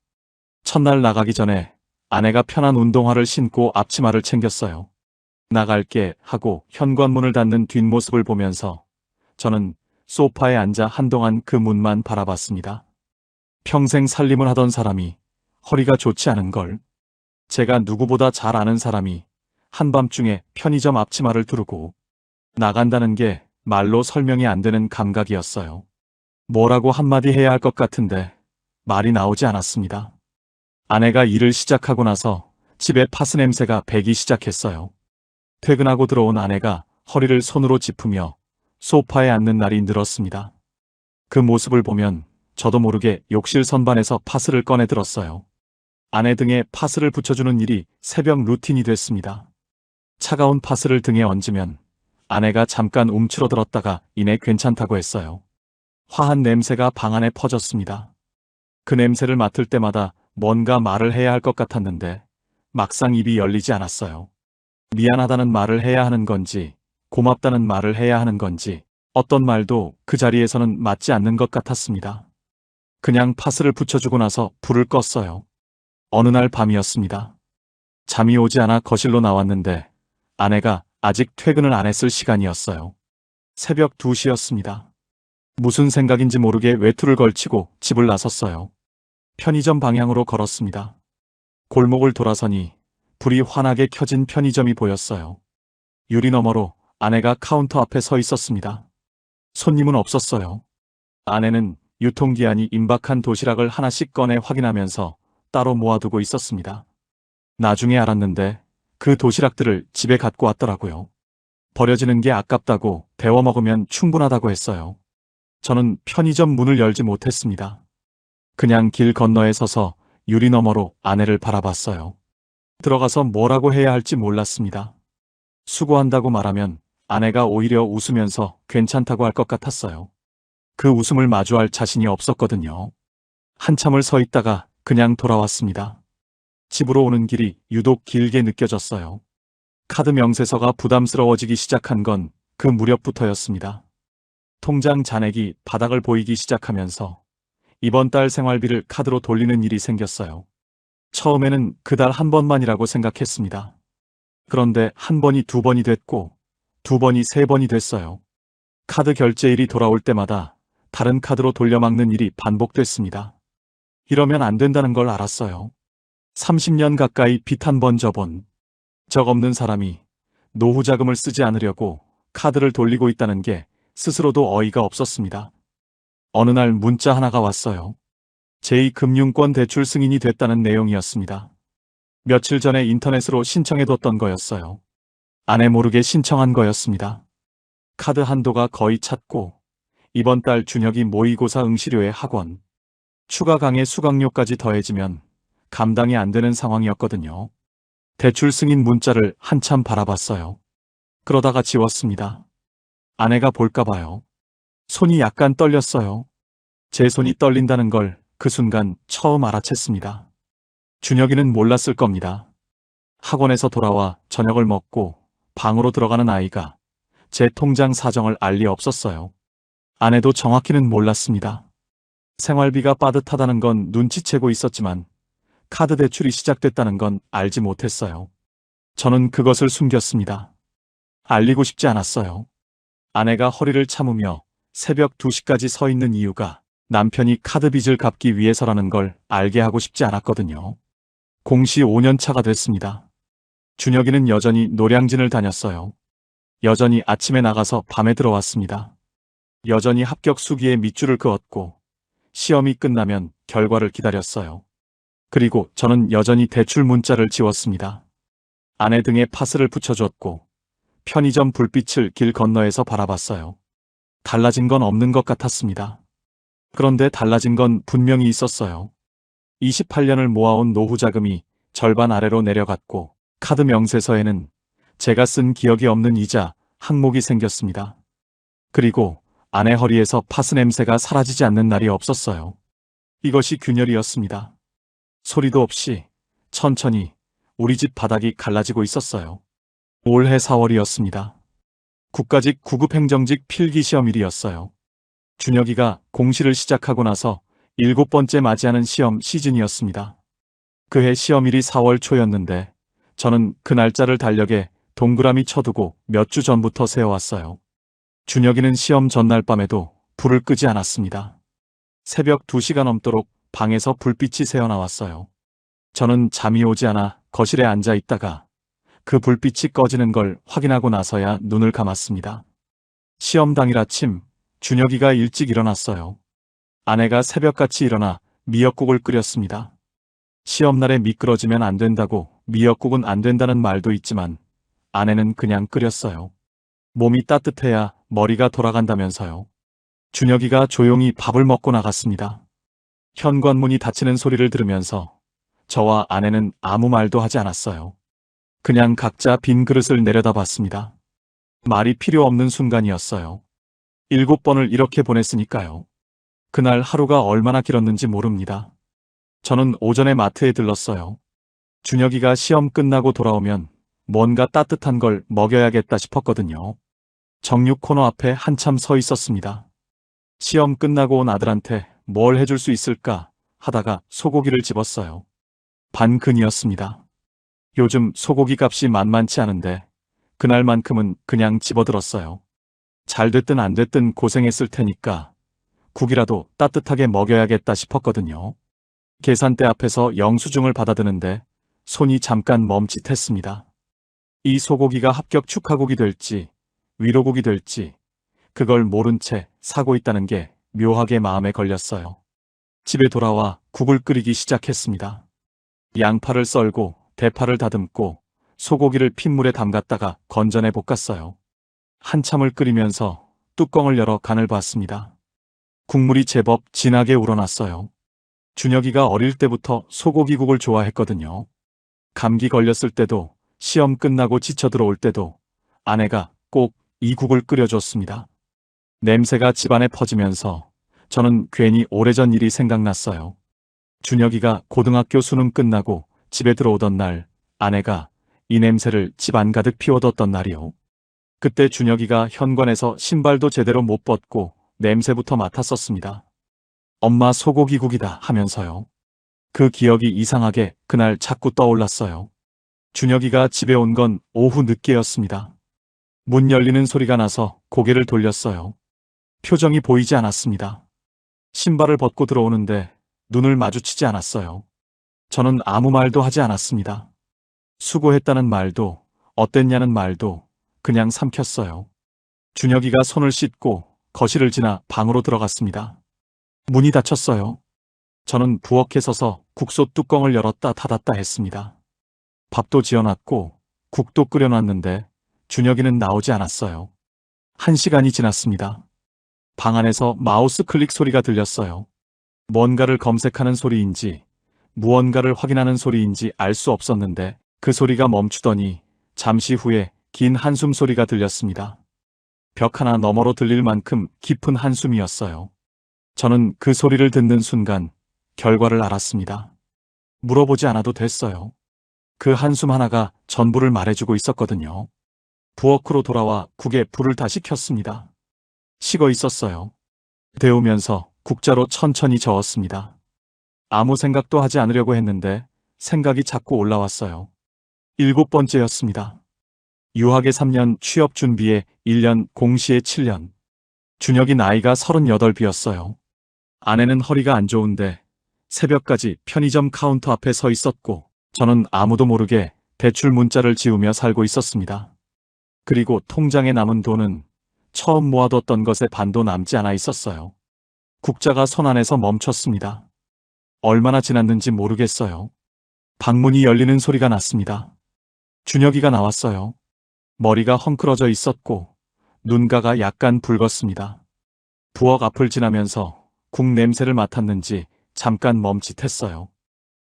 첫날 나가기 전에 아내가 편한 운동화를 신고 앞치마를 챙겼어요. 나갈게 하고 현관문을 닫는 뒷모습을 보면서 저는 소파에 앉아 한동안 그 문만 바라봤습니다. 평생 살림을 하던 사람이 허리가 좋지 않은 걸, 제가 누구보다 잘 아는 사람이 한밤중에 편의점 앞치마를 두르고 나간다는 게 말로 설명이 안 되는 감각이었어요. 뭐라고 한마디 해야 할 것 같은데 말이 나오지 않았습니다. 아내가 일을 시작하고 나서 집에 파스 냄새가 배기 시작했어요. 퇴근하고 들어온 아내가 허리를 손으로 짚으며 소파에 앉는 날이 늘었습니다. 그 모습을 보면 저도 모르게 욕실 선반에서 파스를 꺼내 들었어요. 아내 등에 파스를 붙여주는 일이 새벽 루틴이 됐습니다. 차가운 파스를 등에 얹으면 아내가 잠깐 움츠러들었다가 이내 괜찮다고 했어요. 화한 냄새가 방 안에 퍼졌습니다. 그 냄새를 맡을 때마다 뭔가 말을 해야 할 것 같았는데 막상 입이 열리지 않았어요. 미안하다는 말을 해야 하는 건지, 고맙다는 말을 해야 하는 건지, 어떤 말도 그 자리에서는 맞지 않는 것 같았습니다. 그냥 파스를 붙여주고 나서 불을 껐어요. 어느 날 밤이었습니다. 잠이 오지 않아 거실로 나왔는데 아내가 아직 퇴근을 안 했을 시간이었어요. 새벽 2시였습니다. 무슨 생각인지 모르게 외투를 걸치고 집을 나섰어요. 편의점 방향으로 걸었습니다. 골목을 돌아서니 불이 환하게 켜진 편의점이 보였어요. 유리 너머로 아내가 카운터 앞에 서 있었습니다. 손님은 없었어요. 아내는 유통기한이 임박한 도시락을 하나씩 꺼내 확인하면서 따로 모아두고 있었습니다. 나중에 알았는데 그 도시락들을 집에 갖고 왔더라고요. 버려지는 게 아깝다고 데워 먹으면 충분하다고 했어요. 저는 편의점 문을 열지 못했습니다. 그냥 길 건너에 서서 유리 너머로 아내를 바라봤어요. 들어가서 뭐라고 해야 할지 몰랐습니다. 수고한다고 말하면 아내가 오히려 웃으면서 괜찮다고 할 것 같았어요. 그 웃음을 마주할 자신이 없었거든요. 한참을 서 있다가 그냥 돌아왔습니다. 집으로 오는 길이 유독 길게 느껴졌어요. 카드 명세서가 부담스러워지기 시작한 건 그 무렵부터였습니다. 통장 잔액이 바닥을 보이기 시작하면서 이번 달 생활비를 카드로 돌리는 일이 생겼어요. 처음에는 그달 한 번만이라고 생각했습니다. 그런데 한 번이 두 번이 됐고, 두 번이 세 번이 됐어요. 카드 결제일이 돌아올 때마다 다른 카드로 돌려막는 일이 반복됐습니다. 이러면 안 된다는 걸 알았어요. 30년 가까이 빚 한 번 져본 적 없는 사람이 노후 자금을 쓰지 않으려고 카드를 돌리고 있다는 게 스스로도 어이가 없었습니다. 어느 날 문자 하나가 왔어요. 제2금융권 대출 승인이 됐다는 내용이었습니다. 며칠 전에 인터넷으로 신청해뒀던 거였어요. 아내 모르게 신청한 거였습니다. 카드 한도가 거의 찼고 이번 달 준혁이 모의고사 응시료에 학원, 추가 강의 수강료까지 더해지면 감당이 안 되는 상황이었거든요. 대출 승인 문자를 한참 바라봤어요. 그러다가 지웠습니다. 아내가 볼까봐요. 손이 약간 떨렸어요. 제 손이 떨린다는 걸 그 순간 처음 알아챘습니다. 준혁이는 몰랐을 겁니다. 학원에서 돌아와 저녁을 먹고 방으로 들어가는 아이가 제 통장 사정을 알 리 없었어요. 아내도 정확히는 몰랐습니다. 생활비가 빠듯하다는 건 눈치채고 있었지만 카드 대출이 시작됐다는 건 알지 못했어요. 저는 그것을 숨겼습니다. 알리고 싶지 않았어요. 아내가 허리를 참으며 새벽 2시까지 서 있는 이유가 남편이 카드 빚을 갚기 위해서라는 걸 알게 하고 싶지 않았거든요. 공시 5년 차가 됐습니다. 준혁이는 여전히 노량진을 다녔어요. 여전히 아침에 나가서 밤에 들어왔습니다. 여전히 합격 수기에 밑줄을 그었고 시험이 끝나면 결과를 기다렸어요. 그리고 저는 여전히 대출 문자를 지웠습니다. 아내 등에 파스를 붙여줬고 편의점 불빛을 길 건너에서 바라봤어요. 달라진 건 없는 것 같았습니다. 그런데 달라진 건 분명히 있었어요. 28년을 모아온 노후 자금이 절반 아래로 내려갔고 카드 명세서에는 제가 쓴 기억이 없는 이자 항목이 생겼습니다. 그리고 아내 허리에서 파스 냄새가 사라지지 않는 날이 없었어요. 이것이 균열이었습니다. 소리도 없이 천천히 우리 집 바닥이 갈라지고 있었어요. 올해 4월이었습니다. 국가직 구급행정직 필기시험일이었어요. 준혁이가 공시를 시작하고 나서 7번째 맞이하는 시험 시즌이었습니다. 그해 시험일이 4월 초였는데 저는 그 날짜를 달력에 동그라미 쳐두고 몇 주 전부터 세워왔어요. 준혁이는 시험 전날 밤에도 불을 끄지 않았습니다. 새벽 2시가 넘도록 방에서 불빛이 새어나왔어요. 저는 잠이 오지 않아 거실에 앉아 있다가 그 불빛이 꺼지는 걸 확인하고 나서야 눈을 감았습니다. 시험 당일 아침 준혁이가 일찍 일어났어요. 아내가 새벽같이 일어나 미역국을 끓였습니다. 시험날에 미끄러지면 안 된다고 미역국은 안 된다는 말도 있지만 아내는 그냥 끓였어요. 몸이 따뜻해야 머리가 돌아간다면서요. 준혁이가 조용히 밥을 먹고 나갔습니다. 현관문이 닫히는 소리를 들으면서 저와 아내는 아무 말도 하지 않았어요. 그냥 각자 빈 그릇을 내려다봤습니다. 말이 필요 없는 순간이었어요. 7번을 이렇게 보냈으니까요. 그날 하루가 얼마나 길었는지 모릅니다. 저는 오전에 마트에 들렀어요. 준혁이가 시험 끝나고 돌아오면 뭔가 따뜻한 걸 먹여야겠다 싶었거든요. 정육 코너 앞에 한참 서 있었습니다. 시험 끝나고 온 아들한테 뭘 해줄 수 있을까 하다가 소고기를 집었어요. 반근이었습니다. 요즘 소고기 값이 만만치 않은데 그날만큼은 그냥 집어들었어요. 잘 됐든 안 됐든 고생했을 테니까 국이라도 따뜻하게 먹여야겠다 싶었거든요. 계산대 앞에서 영수증을 받아드는데 손이 잠깐 멈칫했습니다. 이 소고기가 합격 축하국이 될지 위로국이 될지 그걸 모른 채 사고 있다는 게 묘하게 마음에 걸렸어요. 집에 돌아와 국을 끓이기 시작했습니다. 양파를 썰고 대파를 다듬고 소고기를 핏물에 담갔다가 건져내 볶았어요. 한참을 끓이면서 뚜껑을 열어 간을 봤습니다. 국물이 제법 진하게 우러났어요. 준혁이가 어릴 때부터 소고기국을 좋아했거든요. 감기 걸렸을 때도, 시험 끝나고 지쳐 들어올 때도 아내가 꼭 이 국을 끓여줬습니다. 냄새가 집안에 퍼지면서 저는 괜히 오래전 일이 생각났어요. 준혁이가 고등학교 수능 끝나고 집에 들어오던 날, 아내가 이 냄새를 집안 가득 피워뒀던 날이요. 그때 준혁이가 현관에서 신발도 제대로 못 벗고 냄새부터 맡았었습니다. 엄마 소고기국이다 하면서요. 그 기억이 이상하게 그날 자꾸 떠올랐어요. 준혁이가 집에 온 건 오후 늦게였습니다. 문 열리는 소리가 나서 고개를 돌렸어요. 표정이 보이지 않았습니다. 신발을 벗고 들어오는데 눈을 마주치지 않았어요. 저는 아무 말도 하지 않았습니다. 수고했다는 말도, 어땠냐는 말도 그냥 삼켰어요. 준혁이가 손을 씻고 거실을 지나 방으로 들어갔습니다. 문이 닫혔어요. 저는 부엌에 서서 국소 뚜껑을 열었다 닫았다 했습니다. 밥도 지어놨고 국도 끓여놨는데 준혁이는 나오지 않았어요. 1시간이 지났습니다. 방 안에서 마우스 클릭 소리가 들렸어요. 뭔가를 검색하는 소리인지 무언가를 확인하는 소리인지 알 수 없었는데 그 소리가 멈추더니 잠시 후에 긴 한숨 소리가 들렸습니다. 벽 하나 너머로 들릴 만큼 깊은 한숨이었어요. 저는 그 소리를 듣는 순간 결과를 알았습니다. 물어보지 않아도 됐어요. 그 한숨 하나가 전부를 말해주고 있었거든요. 부엌으로 돌아와 국에 불을 다시 켰습니다. 식어 있었어요. 데우면서 국자로 천천히 저었습니다. 아무 생각도 하지 않으려고 했는데 생각이 자꾸 올라왔어요. 7번째였습니다. 유학에 3년, 취업 준비에 1년, 공시에 7년. 준혁이 나이가 38이었어요. 아내는 허리가 안 좋은데 새벽까지 편의점 카운터 앞에 서 있었고 저는 아무도 모르게 대출 문자를 지우며 살고 있었습니다. 그리고 통장에 남은 돈은 처음 모아뒀던 것에 반도 남지 않아 있었어요. 국자가 손 안에서 멈췄습니다. 얼마나 지났는지 모르겠어요. 방문이 열리는 소리가 났습니다. 준혁이가 나왔어요. 머리가 헝클어져 있었고 눈가가 약간 붉었습니다. 부엌 앞을 지나면서 국 냄새를 맡았는지 잠깐 멈칫했어요.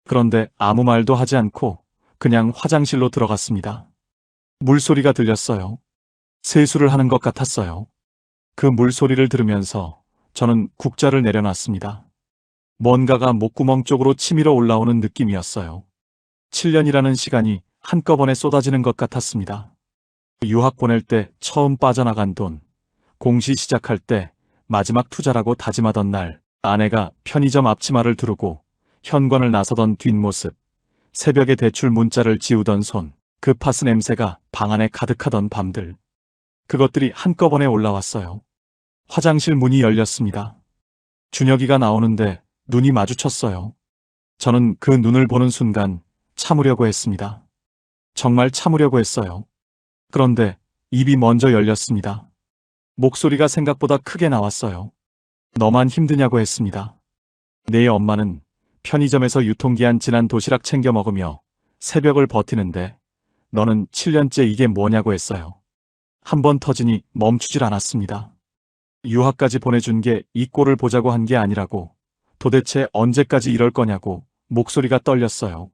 그런데 아무 말도 하지 않고 그냥 화장실로 들어갔습니다. 물소리가 들렸어요. 세수를 하는 것 같았어요. 그 물소리를 들으면서 저는 국자를 내려놨습니다. 뭔가가 목구멍 쪽으로 치밀어 올라오는 느낌이었어요. 7년이라는 시간이 한꺼번에 쏟아지는 것 같았습니다. 유학 보낼 때 처음 빠져나간 돈, 공시 시작할 때 마지막 투자라고 다짐하던 날, 아내가 편의점 앞치마를 두르고 현관을 나서던 뒷모습, 새벽에 대출 문자를 지우던 손, 그 파스 냄새가 방 안에 가득하던 밤들. 그것들이 한꺼번에 올라왔어요. 화장실 문이 열렸습니다. 준혁이가 나오는데 눈이 마주쳤어요. 저는 그 눈을 보는 순간 참으려고 했습니다. 정말 참으려고 했어요. 그런데 입이 먼저 열렸습니다. 목소리가 생각보다 크게 나왔어요. 너만 힘드냐고 했습니다. 내 엄마는 편의점에서 유통기한 지난 도시락 챙겨 먹으며 새벽을 버티는데 너는 7년째 이게 뭐냐고 했어요. 한 번 터지니 멈추질 않았습니다. 유학까지 보내준 게 이 꼴을 보자고 한 게 아니라고, 도대체 언제까지 이럴 거냐고 목소리가 떨렸어요.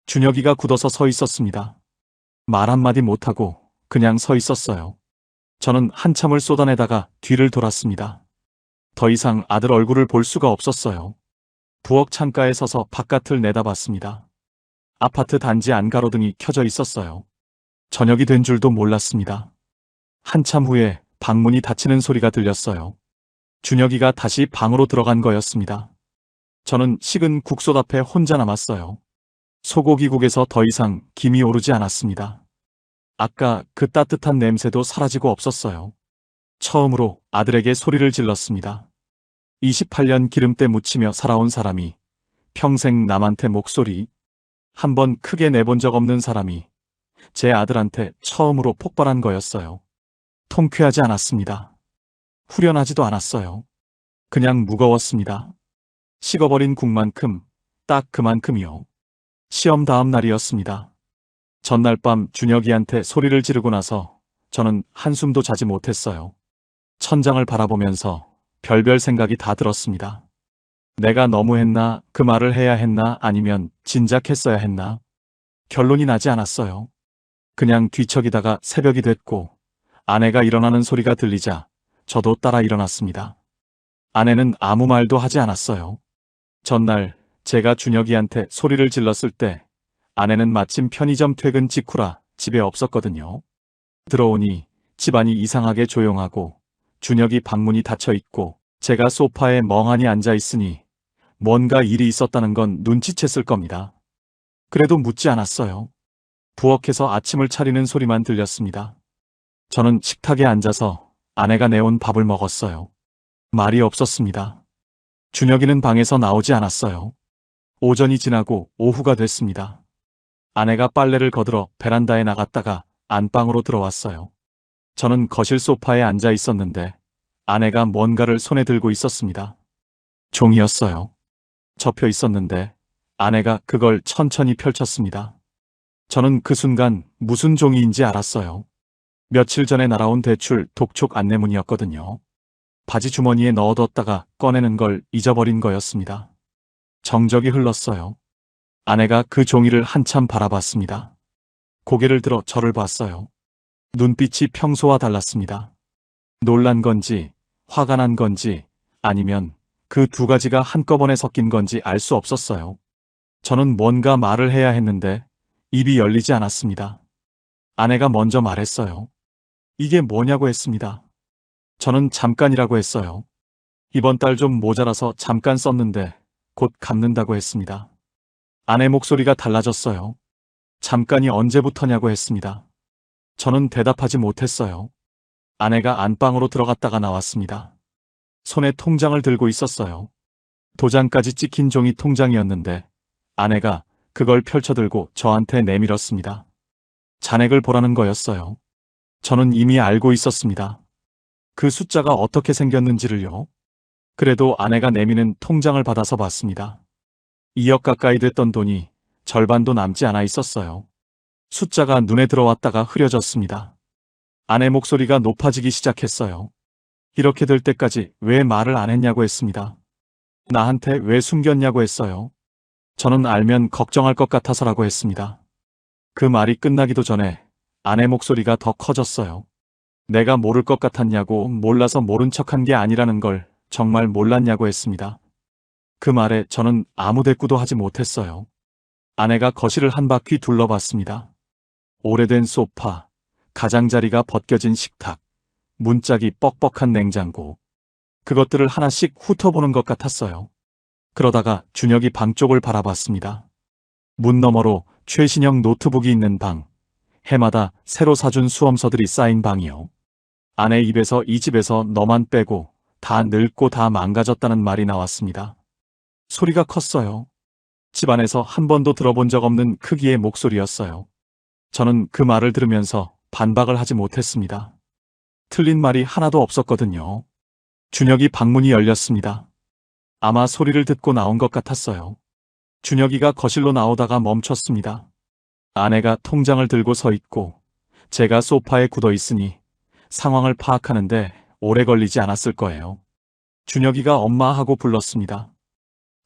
준혁이가 굳어서 서 있었습니다. 말 한마디 못하고 그냥 서 있었어요. 저는 한참을 쏟아내다가 뒤를 돌았습니다. 더 이상 아들 얼굴을 볼 수가 없었어요. 부엌 창가에 서서 바깥을 내다봤습니다. 아파트 단지 안가로등이 켜져 있었어요. 저녁이 된 줄도 몰랐습니다. 한참 후에 방문이 닫히는 소리가 들렸어요. 준혁이가 다시 방으로 들어간 거였습니다. 저는 식은 국솥 앞에 혼자 남았어요. 소고기국에서 더 이상 김이 오르지 않았습니다. 아까 그 따뜻한 냄새도 사라지고 없었어요. 처음으로 아들에게 소리를 질렀습니다. 28년 기름때 묻히며 살아온 사람이, 평생 남한테 목소리 한번 크게 내본 적 없는 사람이 제 아들한테 처음으로 폭발한 거였어요. 통쾌하지 않았습니다. 후련하지도 않았어요. 그냥 무거웠습니다. 식어버린 국만큼, 딱 그만큼이요. 시험 다음 날이었습니다. 전날 밤 준혁이한테 소리를 지르고 나서 저는 한숨도 자지 못했어요. 천장을 바라보면서 별별 생각이 다 들었습니다. 내가 너무했나, 그 말을 해야 했나, 아니면 진작 했어야 했나? 결론이 나지 않았어요. 그냥 뒤척이다가 새벽이 됐고 아내가 일어나는 소리가 들리자 저도 따라 일어났습니다. 아내는 아무 말도 하지 않았어요. 전날 제가 준혁이한테 소리를 질렀을 때 아내는 마침 편의점 퇴근 직후라 집에 없었거든요. 들어오니 집안이 이상하게 조용하고 준혁이 방문이 닫혀 있고 제가 소파에 멍하니 앉아 있으니 뭔가 일이 있었다는 건 눈치챘을 겁니다. 그래도 묻지 않았어요. 부엌에서 아침을 차리는 소리만 들렸습니다. 저는 식탁에 앉아서 아내가 내온 밥을 먹었어요. 말이 없었습니다. 준혁이는 방에서 나오지 않았어요. 오전이 지나고 오후가 됐습니다. 아내가 빨래를 거들어 베란다에 나갔다가 안방으로 들어왔어요. 저는 거실 소파에 앉아 있었는데 아내가 뭔가를 손에 들고 있었습니다. 종이였어요. 접혀 있었는데 아내가 그걸 천천히 펼쳤습니다. 저는 그 순간 무슨 종이인지 알았어요. 며칠 전에 날아온 대출 독촉 안내문이었거든요. 바지 주머니에 넣어뒀다가 꺼내는 걸 잊어버린 거였습니다. 정적이 흘렀어요. 아내가 그 종이를 한참 바라봤습니다. 고개를 들어 저를 봤어요. 눈빛이 평소와 달랐습니다. 놀란 건지, 화가 난 건지, 아니면 그 두 가지가 한꺼번에 섞인 건지 알 수 없었어요. 저는 뭔가 말을 해야 했는데 입이 열리지 않았습니다. 아내가 먼저 말했어요. 이게 뭐냐고 했습니다. 저는 잠깐이라고 했어요. 이번 달 좀 모자라서 잠깐 썼는데 곧 갚는다고 했습니다. 아내 목소리가 달라졌어요. 잠깐이 언제부터냐고 했습니다. 저는 대답하지 못했어요. 아내가 안방으로 들어갔다가 나왔습니다. 손에 통장을 들고 있었어요. 도장까지 찍힌 종이 통장이었는데 아내가 그걸 펼쳐들고 저한테 내밀었습니다. 잔액을 보라는 거였어요. 저는 이미 알고 있었습니다. 그 숫자가 어떻게 생겼는지를요. 그래도 아내가 내미는 통장을 받아서 봤습니다. 2억 가까이 됐던 돈이 절반도 남지 않아 있었어요. 숫자가 눈에 들어왔다가 흐려졌습니다. 아내 목소리가 높아지기 시작했어요. 이렇게 될 때까지 왜 말을 안 했냐고 했습니다. 나한테 왜 숨겼냐고 했어요. 저는 알면 걱정할 것 같아서라고 했습니다. 그 말이 끝나기도 전에 아내 목소리가 더 커졌어요. 내가 모를 것 같았냐고, 몰라서 모른 척한 게 아니라는 걸 정말 몰랐냐고 했습니다. 그 말에 저는 아무 대꾸도 하지 못했어요. 아내가 거실을 한 바퀴 둘러봤습니다. 오래된 소파, 가장자리가 벗겨진 식탁, 문짝이 뻑뻑한 냉장고. 그것들을 하나씩 훑어보는 것 같았어요. 그러다가 준혁이 방 쪽을 바라봤습니다. 문 너머로 최신형 노트북이 있는 방, 해마다 새로 사준 수험서들이 쌓인 방이요. 아내 입에서 이 집에서 너만 빼고 다 늙고 다 망가졌다는 말이 나왔습니다. 소리가 컸어요. 집안에서 한 번도 들어본 적 없는 크기의 목소리였어요. 저는 그 말을 들으면서 반박을 하지 못했습니다. 틀린 말이 하나도 없었거든요. 준혁이 방문이 열렸습니다. 아마 소리를 듣고 나온 것 같았어요. 준혁이가 거실로 나오다가 멈췄습니다. 아내가 통장을 들고 서 있고 제가 소파에 굳어 있으니 상황을 파악하는데 오래 걸리지 않았을 거예요. 준혁이가 엄마 하고 불렀습니다.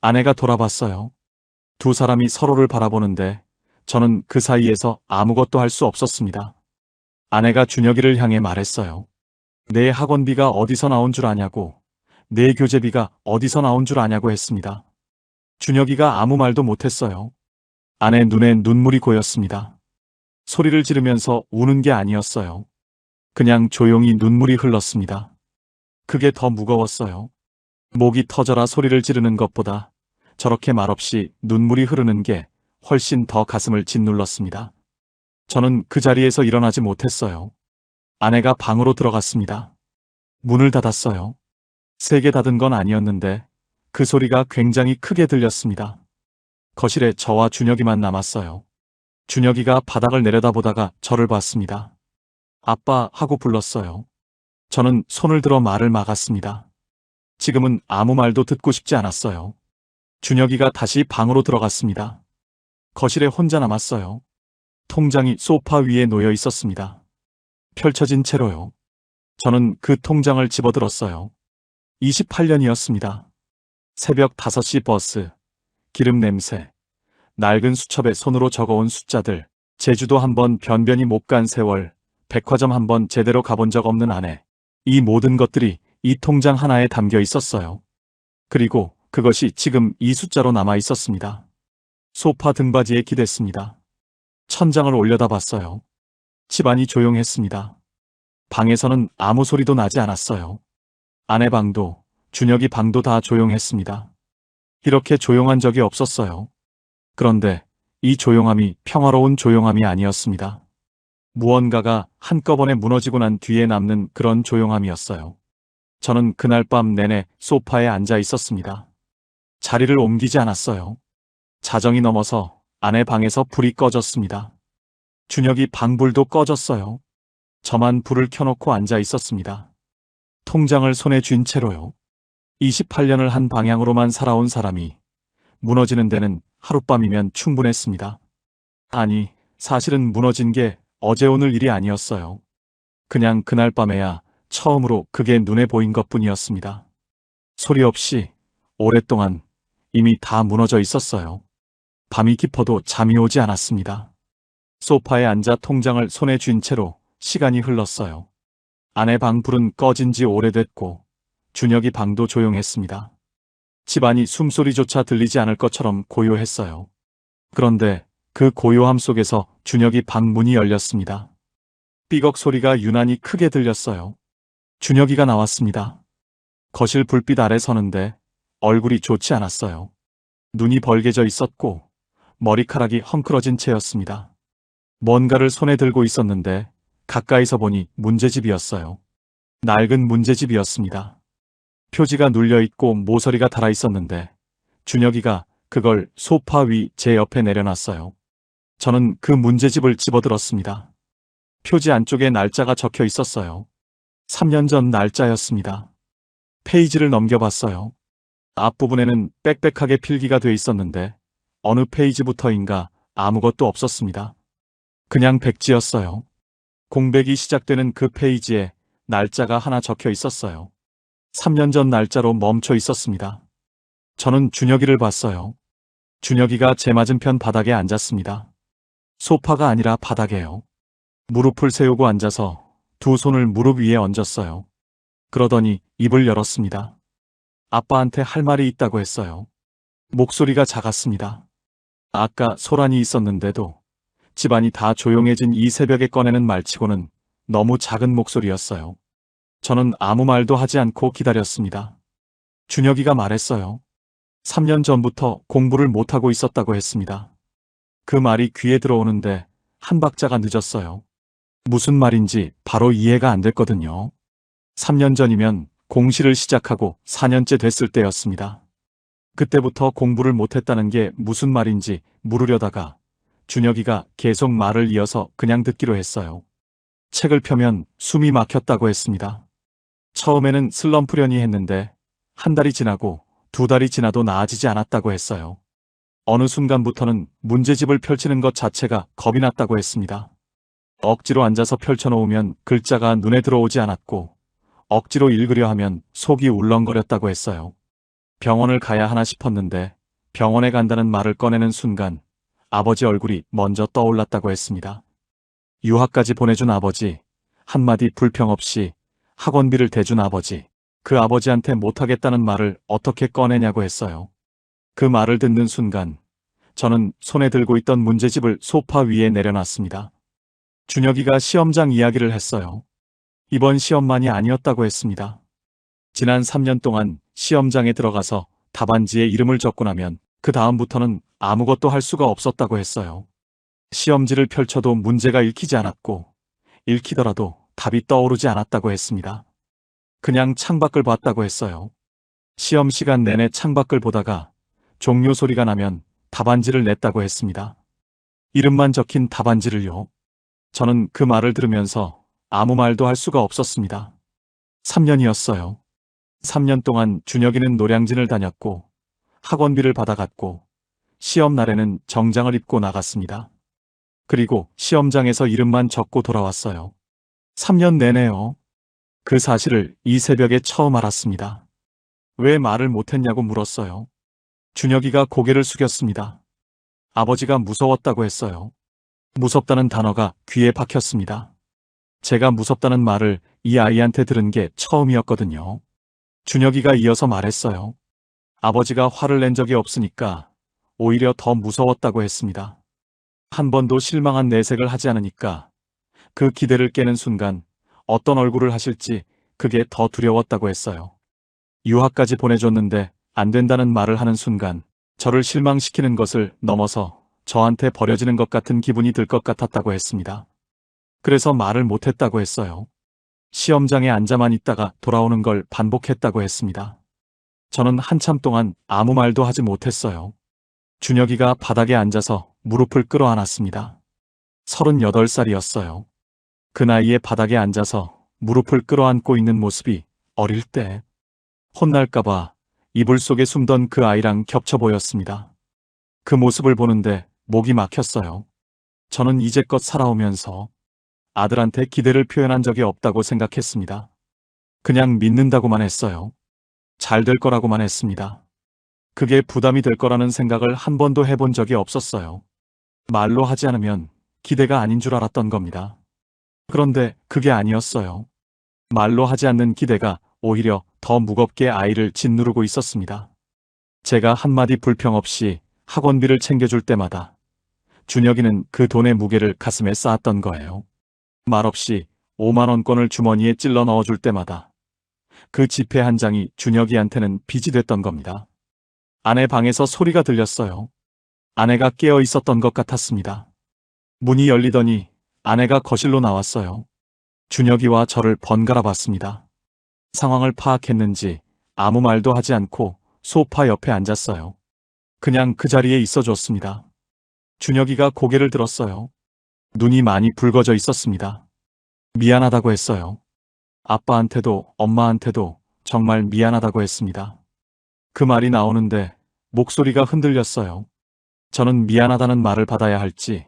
아내가 돌아봤어요. 두 사람이 서로를 바라보는데 저는 그 사이에서 아무것도 할 수 없었습니다. 아내가 준혁이를 향해 말했어요. 내 학원비가 어디서 나온 줄 아냐고, 내 교재비가 어디서 나온 줄 아냐고 했습니다. 준혁이가 아무 말도 못했어요. 아내 눈에 눈물이 고였습니다. 소리를 지르면서 우는 게 아니었어요. 그냥 조용히 눈물이 흘렀습니다. 그게 더 무거웠어요. 목이 터져라 소리를 지르는 것보다 저렇게 말없이 눈물이 흐르는 게 훨씬 더 가슴을 짓눌렀습니다. 저는 그 자리에서 일어나지 못했어요. 아내가 방으로 들어갔습니다. 문을 닫았어요. 세게 닫은 건 아니었는데 그 소리가 굉장히 크게 들렸습니다. 거실에 저와 준혁이만 남았어요. 준혁이가 바닥을 내려다보다가 저를 봤습니다. 아빠 하고 불렀어요. 저는 손을 들어 말을 막았습니다. 지금은 아무 말도 듣고 싶지 않았어요. 준혁이가 다시 방으로 들어갔습니다. 거실에 혼자 남았어요. 통장이 소파 위에 놓여 있었습니다. 펼쳐진 채로요. 저는 그 통장을 집어들었어요. 28년이었습니다. 새벽 5시 버스, 기름 냄새, 낡은 수첩에 손으로 적어온 숫자들, 제주도 한번 변변히 못 간 세월, 백화점 한번 제대로 가본 적 없는 아내. 이 모든 것들이 이 통장 하나에 담겨 있었어요. 그리고 그것이 지금 이 숫자로 남아 있었습니다. 소파 등받이에 기댔습니다. 천장을 올려다 봤어요. 집안이 조용했습니다. 방에서는 아무 소리도 나지 않았어요. 아내 방도, 준혁이 방도 다 조용했습니다. 이렇게 조용한 적이 없었어요. 그런데 이 조용함이 평화로운 조용함이 아니었습니다. 무언가가 한꺼번에 무너지고 난 뒤에 남는 그런 조용함이었어요. 저는 그날 밤 내내 소파에 앉아 있었습니다. 자리를 옮기지 않았어요. 자정이 넘어서 아내 방에서 불이 꺼졌습니다. 준혁이 방불도 꺼졌어요. 저만 불을 켜놓고 앉아 있었습니다. 통장을 손에 쥔 채로요. 28년을 한 방향으로만 살아온 사람이 무너지는 데는 하룻밤이면 충분했습니다. 아니, 사실은 무너진 게 어제 오늘 일이 아니었어요. 그냥 그날 밤에야 처음으로 그게 눈에 보인 것뿐이었습니다. 소리 없이 오랫동안 이미 다 무너져 있었어요. 밤이 깊어도 잠이 오지 않았습니다. 소파에 앉아 통장을 손에 쥔 채로 시간이 흘렀어요. 아내 방 불은 꺼진 지 오래됐고 준혁이 방도 조용했습니다. 집안이 숨소리조차 들리지 않을 것처럼 고요했어요. 그런데 그 고요함 속에서 준혁이 방 문이 열렸습니다. 삐걱 소리가 유난히 크게 들렸어요. 준혁이가 나왔습니다. 거실 불빛 아래 서는데 얼굴이 좋지 않았어요. 눈이 벌개져 있었고 머리카락이 헝클어진 채였습니다. 뭔가를 손에 들고 있었는데 가까이서 보니 문제집이었어요. 낡은 문제집이었습니다. 표지가 눌려있고 모서리가 달아있었는데 준혁이가 그걸 소파 위 제 옆에 내려놨어요. 저는 그 문제집을 집어들었습니다. 표지 안쪽에 날짜가 적혀 있었어요. 3년 전 날짜였습니다. 페이지를 넘겨봤어요. 앞부분에는 빽빽하게 필기가 돼 있었는데 어느 페이지부터인가 아무것도 없었습니다. 그냥 백지였어요. 공백이 시작되는 그 페이지에 날짜가 하나 적혀 있었어요. 3년 전 날짜로 멈춰 있었습니다. 저는 준혁이를 봤어요. 준혁이가 제 맞은편 바닥에 앉았습니다. 소파가 아니라 바닥에요. 무릎을 세우고 앉아서 두 손을 무릎 위에 얹었어요. 그러더니 입을 열었습니다. 아빠한테 할 말이 있다고 했어요. 목소리가 작았습니다. 아까 소란이 있었는데도 집안이 다 조용해진 이 새벽에 꺼내는 말치고는 너무 작은 목소리였어요. 저는 아무 말도 하지 않고 기다렸습니다. 준혁이가 말했어요. 3년 전부터 공부를 못하고 있었다고 했습니다. 그 말이 귀에 들어오는데 한 박자가 늦었어요. 무슨 말인지 바로 이해가 안 됐거든요. 3년 전이면 공시를 시작하고 4년째 됐을 때였습니다. 그때부터 공부를 못했다는 게 무슨 말인지 물으려다가 준혁이가 계속 말을 이어서 그냥 듣기로 했어요. 책을 펴면 숨이 막혔다고 했습니다. 처음에는 슬럼프려니 했는데 한 달이 지나고 두 달이 지나도 나아지지 않았다고 했어요. 어느 순간부터는 문제집을 펼치는 것 자체가 겁이 났다고 했습니다. 억지로 앉아서 펼쳐놓으면 글자가 눈에 들어오지 않았고 억지로 읽으려 하면 속이 울렁거렸다고 했어요. 병원을 가야 하나 싶었는데 병원에 간다는 말을 꺼내는 순간 아버지 얼굴이 먼저 떠올랐다고 했습니다. 유학까지 보내준 아버지, 한마디 불평 없이 학원비를 대준 아버지, 그 아버지한테 못하겠다는 말을 어떻게 꺼내냐고 했어요. 그 말을 듣는 순간 저는 손에 들고 있던 문제집을 소파 위에 내려놨습니다. 준혁이가 시험장 이야기를 했어요. 이번 시험만이 아니었다고 했습니다. 지난 3년 동안 시험장에 들어가서 답안지에 이름을 적고 나면 그 다음부터는 아무것도 할 수가 없었다고 했어요. 시험지를 펼쳐도 문제가 읽히지 않았고 읽히더라도 답이 떠오르지 않았다고 했습니다. 그냥 창밖을 봤다고 했어요. 시험 시간 내내 창밖을 보다가 종료 소리가 나면 답안지를 냈다고 했습니다. 이름만 적힌 답안지를요. 저는 그 말을 들으면서 아무 말도 할 수가 없었습니다. 3년이었어요. 3년 동안 준혁이는 노량진을 다녔고 학원비를 받아갔고 시험 날에는 정장을 입고 나갔습니다. 그리고 시험장에서 이름만 적고 돌아왔어요. 3년 내내요. 그 사실을 이 새벽에 처음 알았습니다. 왜 말을 못했냐고 물었어요. 준혁이가 고개를 숙였습니다. 아버지가 무서웠다고 했어요. 무섭다는 단어가 귀에 박혔습니다. 제가 무섭다는 말을 이 아이한테 들은 게 처음이었거든요. 준혁이가 이어서 말했어요. 아버지가 화를 낸 적이 없으니까 오히려 더 무서웠다고 했습니다. 한 번도 실망한 내색을 하지 않으니까 그 기대를 깨는 순간 어떤 얼굴을 하실지 그게 더 두려웠다고 했어요. 유학까지 보내줬는데 안 된다는 말을 하는 순간 저를 실망시키는 것을 넘어서 저한테 버려지는 것 같은 기분이 들 것 같았다고 했습니다. 그래서 말을 못했다고 했어요. 시험장에 앉아만 있다가 돌아오는 걸 반복했다고 했습니다. 저는 한참 동안 아무 말도 하지 못했어요. 준혁이가 바닥에 앉아서 무릎을 끌어안았습니다. 38살이었어요. 그 나이에 바닥에 앉아서 무릎을 끌어안고 있는 모습이 어릴 때 혼날까봐 이불 속에 숨던 그 아이랑 겹쳐 보였습니다. 그 모습을 보는데 목이 막혔어요. 저는 이제껏 살아오면서 아들한테 기대를 표현한 적이 없다고 생각했습니다. 그냥 믿는다고만 했어요. 잘 될 거라고만 했습니다. 그게 부담이 될 거라는 생각을 한 번도 해본 적이 없었어요. 말로 하지 않으면 기대가 아닌 줄 알았던 겁니다. 그런데 그게 아니었어요. 말로 하지 않는 기대가 오히려 더 무겁게 아이를 짓누르고 있었습니다. 제가 한마디 불평 없이 학원비를 챙겨줄 때마다 준혁이는 그 돈의 무게를 가슴에 쌓았던 거예요. 말없이 5만원권을 주머니에 찔러 넣어줄 때마다 그 지폐 한 장이 준혁이한테는 빚이 됐던 겁니다. 아내 방에서 소리가 들렸어요. 아내가 깨어 있었던 것 같았습니다. 문이 열리더니 아내가 거실로 나왔어요. 준혁이와 저를 번갈아 봤습니다. 상황을 파악했는지 아무 말도 하지 않고 소파 옆에 앉았어요. 그냥 그 자리에 있어줬습니다. 준혁이가 고개를 들었어요. 눈이 많이 붉어져 있었습니다. 미안하다고 했어요. 아빠한테도 엄마한테도 정말 미안하다고 했습니다. 그 말이 나오는데 목소리가 흔들렸어요. 저는 미안하다는 말을 받아야 할지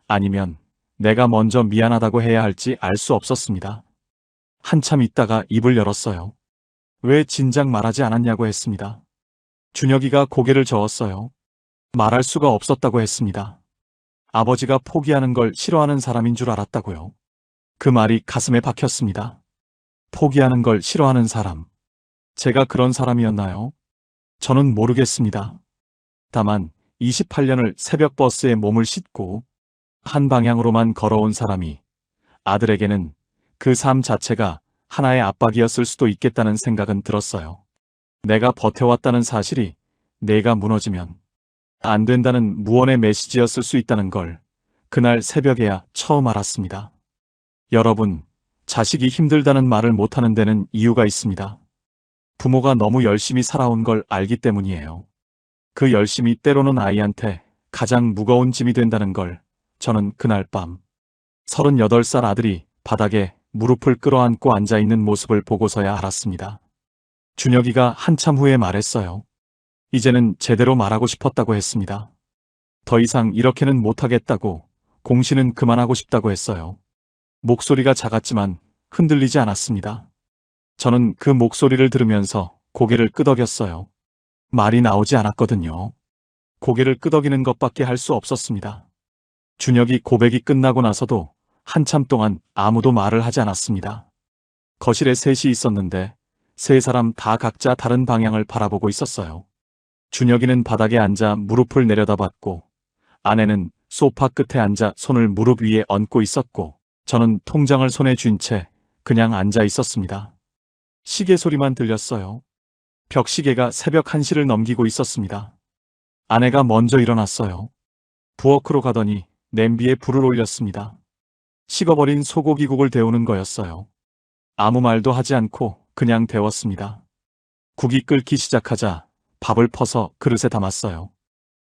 아니면 내가 먼저 미안하다고 해야 할지 알 수 없었습니다. 한참 있다가 입을 열었어요. 왜 진작 말하지 않았냐고 했습니다. 준혁이가 고개를 저었어요. 말할 수가 없었다고 했습니다. 아버지가 포기하는 걸 싫어하는 사람인 줄 알았다고요. 그 말이 가슴에 박혔습니다. 포기하는 걸 싫어하는 사람. 제가 그런 사람이었나요? 저는 모르겠습니다. 다만 28년을 새벽 버스에 몸을 싣고 한 방향으로만 걸어온 사람이 아들에게는 그 삶 자체가 하나의 압박이었을 수도 있겠다는 생각은 들었어요. 내가 버텨왔다는 사실이 내가 무너지면 안 된다는 무언의 메시지였을 수 있다는 걸 그날 새벽에야 처음 알았습니다. 여러분, 자식이 힘들다는 말을 못하는 데는 이유가 있습니다. 부모가 너무 열심히 살아온 걸 알기 때문이에요. 그 열심이 때로는 아이한테 가장 무거운 짐이 된다는 걸 저는 그날 밤 38살 아들이 바닥에 무릎을 끌어안고 앉아있는 모습을 보고서야 알았습니다. 준혁이가 한참 후에 말했어요. 이제는 제대로 말하고 싶었다고 했습니다. 더 이상 이렇게는 못하겠다고, 공시는 그만하고 싶다고 했어요. 목소리가 작았지만 흔들리지 않았습니다. 저는 그 목소리를 들으면서 고개를 끄덕였어요. 말이 나오지 않았거든요. 고개를 끄덕이는 것밖에 할 수 없었습니다. 준혁이 고백이 끝나고 나서도 한참 동안 아무도 말을 하지 않았습니다. 거실에 셋이 있었는데 세 사람 다 각자 다른 방향을 바라보고 있었어요. 준혁이는 바닥에 앉아 무릎을 내려다봤고 아내는 소파 끝에 앉아 손을 무릎 위에 얹고 있었고 저는 통장을 손에 쥔 채 그냥 앉아 있었습니다. 시계 소리만 들렸어요. 벽시계가 새벽 1시를 넘기고 있었습니다. 아내가 먼저 일어났어요. 부엌으로 가더니 냄비에 불을 올렸습니다. 식어버린 소고기국을 데우는 거였어요. 아무 말도 하지 않고 그냥 데웠습니다. 국이 끓기 시작하자 밥을 퍼서 그릇에 담았어요.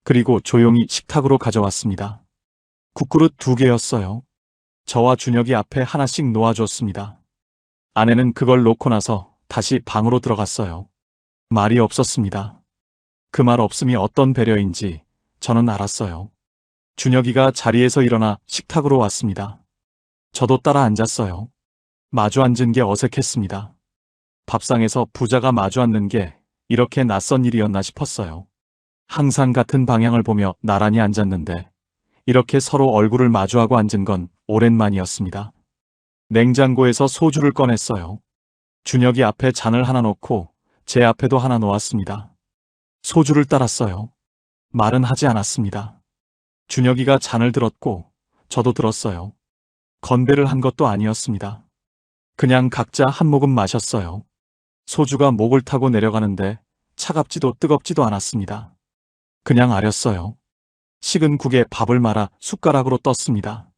그리고 조용히 식탁으로 가져왔습니다. 국그릇 2개였어요. 저와 준혁이 앞에 하나씩 놓아줬습니다. 아내는 그걸 놓고 나서 다시 방으로 들어갔어요. 말이 없었습니다. 그 말 없음이 어떤 배려인지 저는 알았어요. 준혁이가 자리에서 일어나 식탁으로 왔습니다. 저도 따라 앉았어요. 마주 앉은 게 어색했습니다. 밥상에서 부자가 마주 앉는 게 이렇게 낯선 일이었나 싶었어요. 항상 같은 방향을 보며 나란히 앉았는데 이렇게 서로 얼굴을 마주하고 앉은 건 오랜만이었습니다. 냉장고에서 소주를 꺼냈어요. 준혁이 앞에 잔을 하나 놓고 제 앞에도 하나 놓았습니다. 소주를 따랐어요. 말은 하지 않았습니다. 준혁이가 잔을 들었고 저도 들었어요. 건배를 한 것도 아니었습니다. 그냥 각자 한 모금 마셨어요. 소주가 목을 타고 내려가는데 차갑지도 뜨겁지도 않았습니다. 그냥 아렸어요. 식은 국에 밥을 말아 숟가락으로 떴습니다.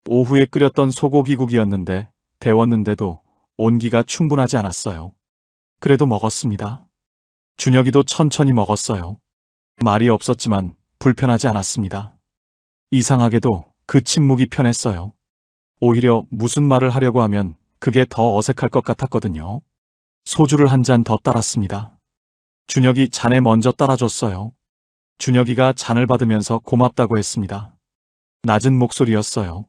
오후에 끓였던 소고기국이었는데 데웠는데도 온기가 충분하지 않았어요. 그래도 먹었습니다. 준혁이도 천천히 먹었어요. 말이 없었지만 불편하지 않았습니다. 이상하게도 그 침묵이 편했어요. 오히려 무슨 말을 하려고 하면 그게 더 어색할 것 같았거든요. 소주를 한 잔 더 따랐습니다. 준혁이 잔에 먼저 따라줬어요. 준혁이가 잔을 받으면서 고맙다고 했습니다. 낮은 목소리였어요.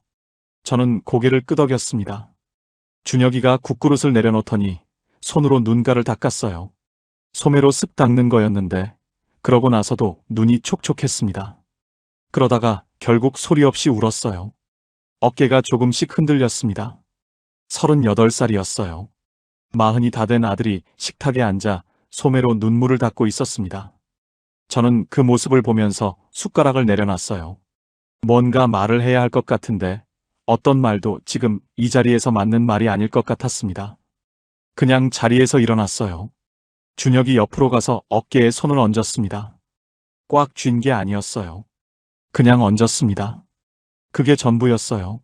저는 고개를 끄덕였습니다. 준혁이가 국그릇을 내려놓더니 손으로 눈가를 닦았어요. 소매로 쓱 닦는 거였는데 그러고 나서도 눈이 촉촉했습니다. 그러다가 결국 소리 없이 울었어요. 어깨가 조금씩 흔들렸습니다. 38살이었어요. 40이 다 된 아들이 식탁에 앉아 소매로 눈물을 닦고 있었습니다. 저는 그 모습을 보면서 숟가락을 내려놨어요. 뭔가 말을 해야 할 것 같은데 어떤 말도 지금 이 자리에서 맞는 말이 아닐 것 같았습니다. 그냥 자리에서 일어났어요. 준혁이 옆으로 가서 어깨에 손을 얹었습니다. 꽉 쥔 게 아니었어요. 그냥 얹었습니다. 그게 전부였어요.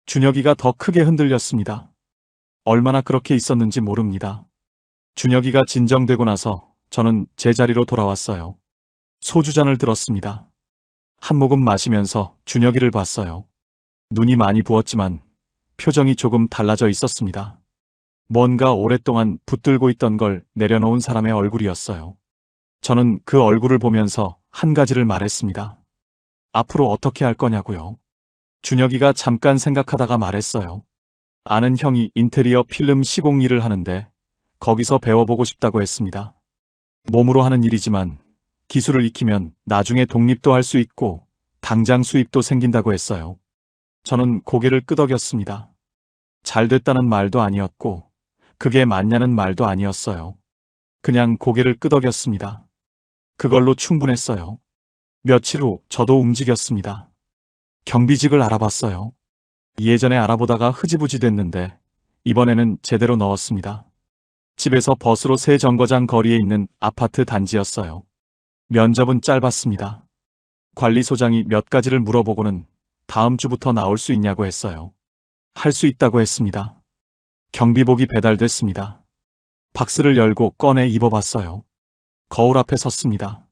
준혁이가 더 크게 흔들렸습니다. 얼마나 그렇게 있었는지 모릅니다. 준혁이가 진정되고 나서 저는 제 자리로 돌아왔어요. 소주잔을 들었습니다. 한 모금 마시면서 준혁이를 봤어요. 눈이 많이 부었지만 표정이 조금 달라져 있었습니다. 뭔가 오랫동안 붙들고 있던 걸 내려놓은 사람의 얼굴이었어요. 저는 그 얼굴을 보면서 한 가지를 말했습니다. 앞으로 어떻게 할 거냐고요. 준혁이가 잠깐 생각하다가 말했어요. 아는 형이 인테리어 필름 시공 일을 하는데 거기서 배워보고 싶다고 했습니다. 몸으로 하는 일이지만 기술을 익히면 나중에 독립도 할 수 있고 당장 수입도 생긴다고 했어요. 저는 고개를 끄덕였습니다. 잘 됐다는 말도 아니었고 그게 맞냐는 말도 아니었어요. 그냥 고개를 끄덕였습니다. 그걸로 충분했어요. 며칠 후 저도 움직였습니다. 경비직을 알아봤어요. 예전에 알아보다가 흐지부지 됐는데 이번에는 제대로 넣었습니다. 집에서 버스로 새 정거장 거리에 있는 아파트 단지였어요. 면접은 짧았습니다. 관리소장이 몇 가지를 물어보고는 다음 주부터 나올 수 있냐고 했어요. 할 수 있다고 했습니다. 경비복이 배달됐습니다. 박스를 열고 꺼내 입어봤어요. 거울 앞에 섰습니다.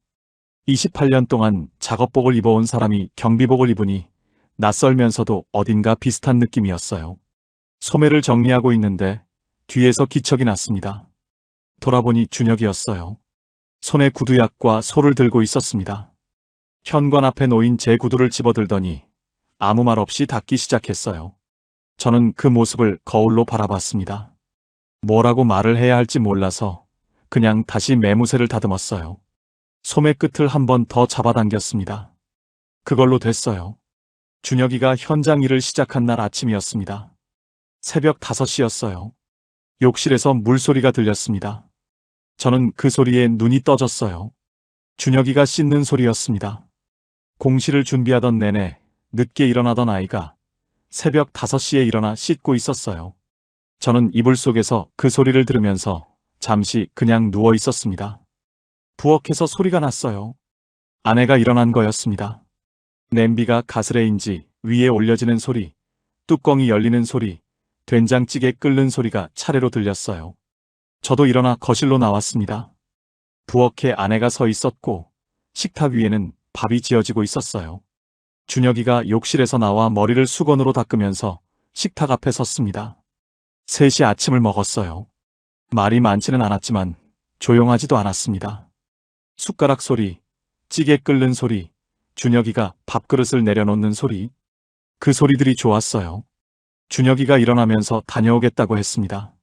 28년 동안 작업복을 입어온 사람이 경비복을 입으니 낯설면서도 어딘가 비슷한 느낌이었어요. 소매를 정리하고 있는데 뒤에서 기척이 났습니다. 돌아보니 준혁이었어요. 손에 구두약과 소를 들고 있었습니다. 현관 앞에 놓인 제 구두를 집어들더니 아무 말 없이 닦기 시작했어요. 저는 그 모습을 거울로 바라봤습니다. 뭐라고 말을 해야 할지 몰라서 그냥 다시 매무새를 다듬었어요. 소매 끝을 한 번 더 잡아당겼습니다. 그걸로 됐어요. 준혁이가 현장 일을 시작한 날 아침이었습니다. 새벽 5시였어요. 욕실에서 물소리가 들렸습니다. 저는 그 소리에 눈이 떠졌어요. 준혁이가 씻는 소리였습니다. 공시를 준비하던 내내 늦게 일어나던 아이가 새벽 5시에 일어나 씻고 있었어요. 저는 이불 속에서 그 소리를 들으면서 잠시 그냥 누워 있었습니다. 부엌에서 소리가 났어요. 아내가 일어난 거였습니다. 냄비가 가스레인지 위에 올려지는 소리, 뚜껑이 열리는 소리, 된장찌개 끓는 소리가 차례로 들렸어요. 저도 일어나 거실로 나왔습니다. 부엌에 아내가 서 있었고 식탁 위에는 밥이 지어지고 있었어요. 준혁이가 욕실에서 나와 머리를 수건으로 닦으면서 식탁 앞에 섰습니다. 셋이 아침을 먹었어요. 말이 많지는 않았지만 조용하지도 않았습니다. 숟가락 소리, 찌개 끓는 소리, 준혁이가 밥그릇을 내려놓는 소리. 그 소리들이 좋았어요. 준혁이가 일어나면서 다녀오겠다고 했습니다.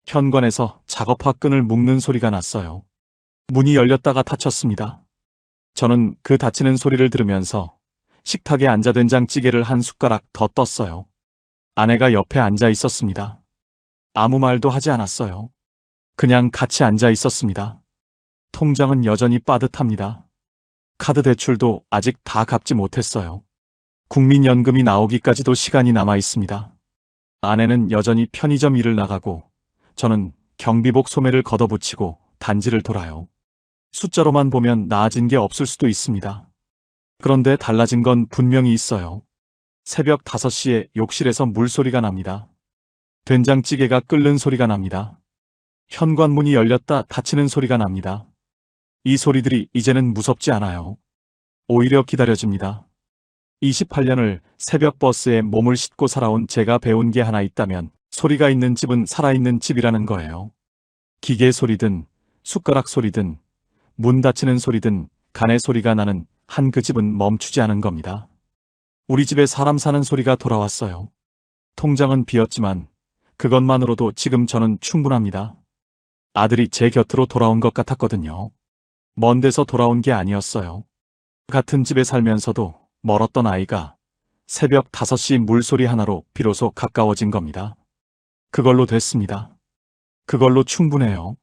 현관에서 작업화 끈을 묶는 소리가 났어요. 문이 열렸다가 닫혔습니다. 저는 그 닫히는 소리를 들으면서 식탁에 앉아 된장찌개를 한 숟가락 더 떴어요. 아내가 옆에 앉아 있었습니다. 아무 말도 하지 않았어요. 그냥 같이 앉아 있었습니다. 통장은 여전히 빠듯합니다. 카드 대출도 아직 다 갚지 못했어요. 국민연금이 나오기까지도 시간이 남아 있습니다. 아내는 여전히 편의점 일을 나가고 저는 경비복 소매를 걷어붙이고 단지를 돌아요. 숫자로만 보면 나아진 게 없을 수도 있습니다. 그런데 달라진 건 분명히 있어요. 새벽 5시에 욕실에서 물소리가 납니다. 된장찌개가 끓는 소리가 납니다. 현관문이 열렸다 닫히는 소리가 납니다. 이 소리들이 이제는 무섭지 않아요. 오히려 기다려집니다. 28년을 새벽 버스에 몸을 싣고 살아온 제가 배운 게 하나 있다면 소리가 있는 집은 살아있는 집이라는 거예요. 기계 소리든 숟가락 소리든 문 닫히는 소리든 간의 소리가 나는 한 그 집은 멈추지 않은 겁니다. 우리 집에 사람 사는 소리가 돌아왔어요. 통장은 비었지만 그것만으로도 지금 저는 충분합니다. 아들이 제 곁으로 돌아온 것 같았거든요. 먼 데서 돌아온 게 아니었어요. 같은 집에 살면서도 멀었던 아이가 새벽 5시 물소리 하나로 비로소 가까워진 겁니다. 그걸로 됐습니다. 그걸로 충분해요.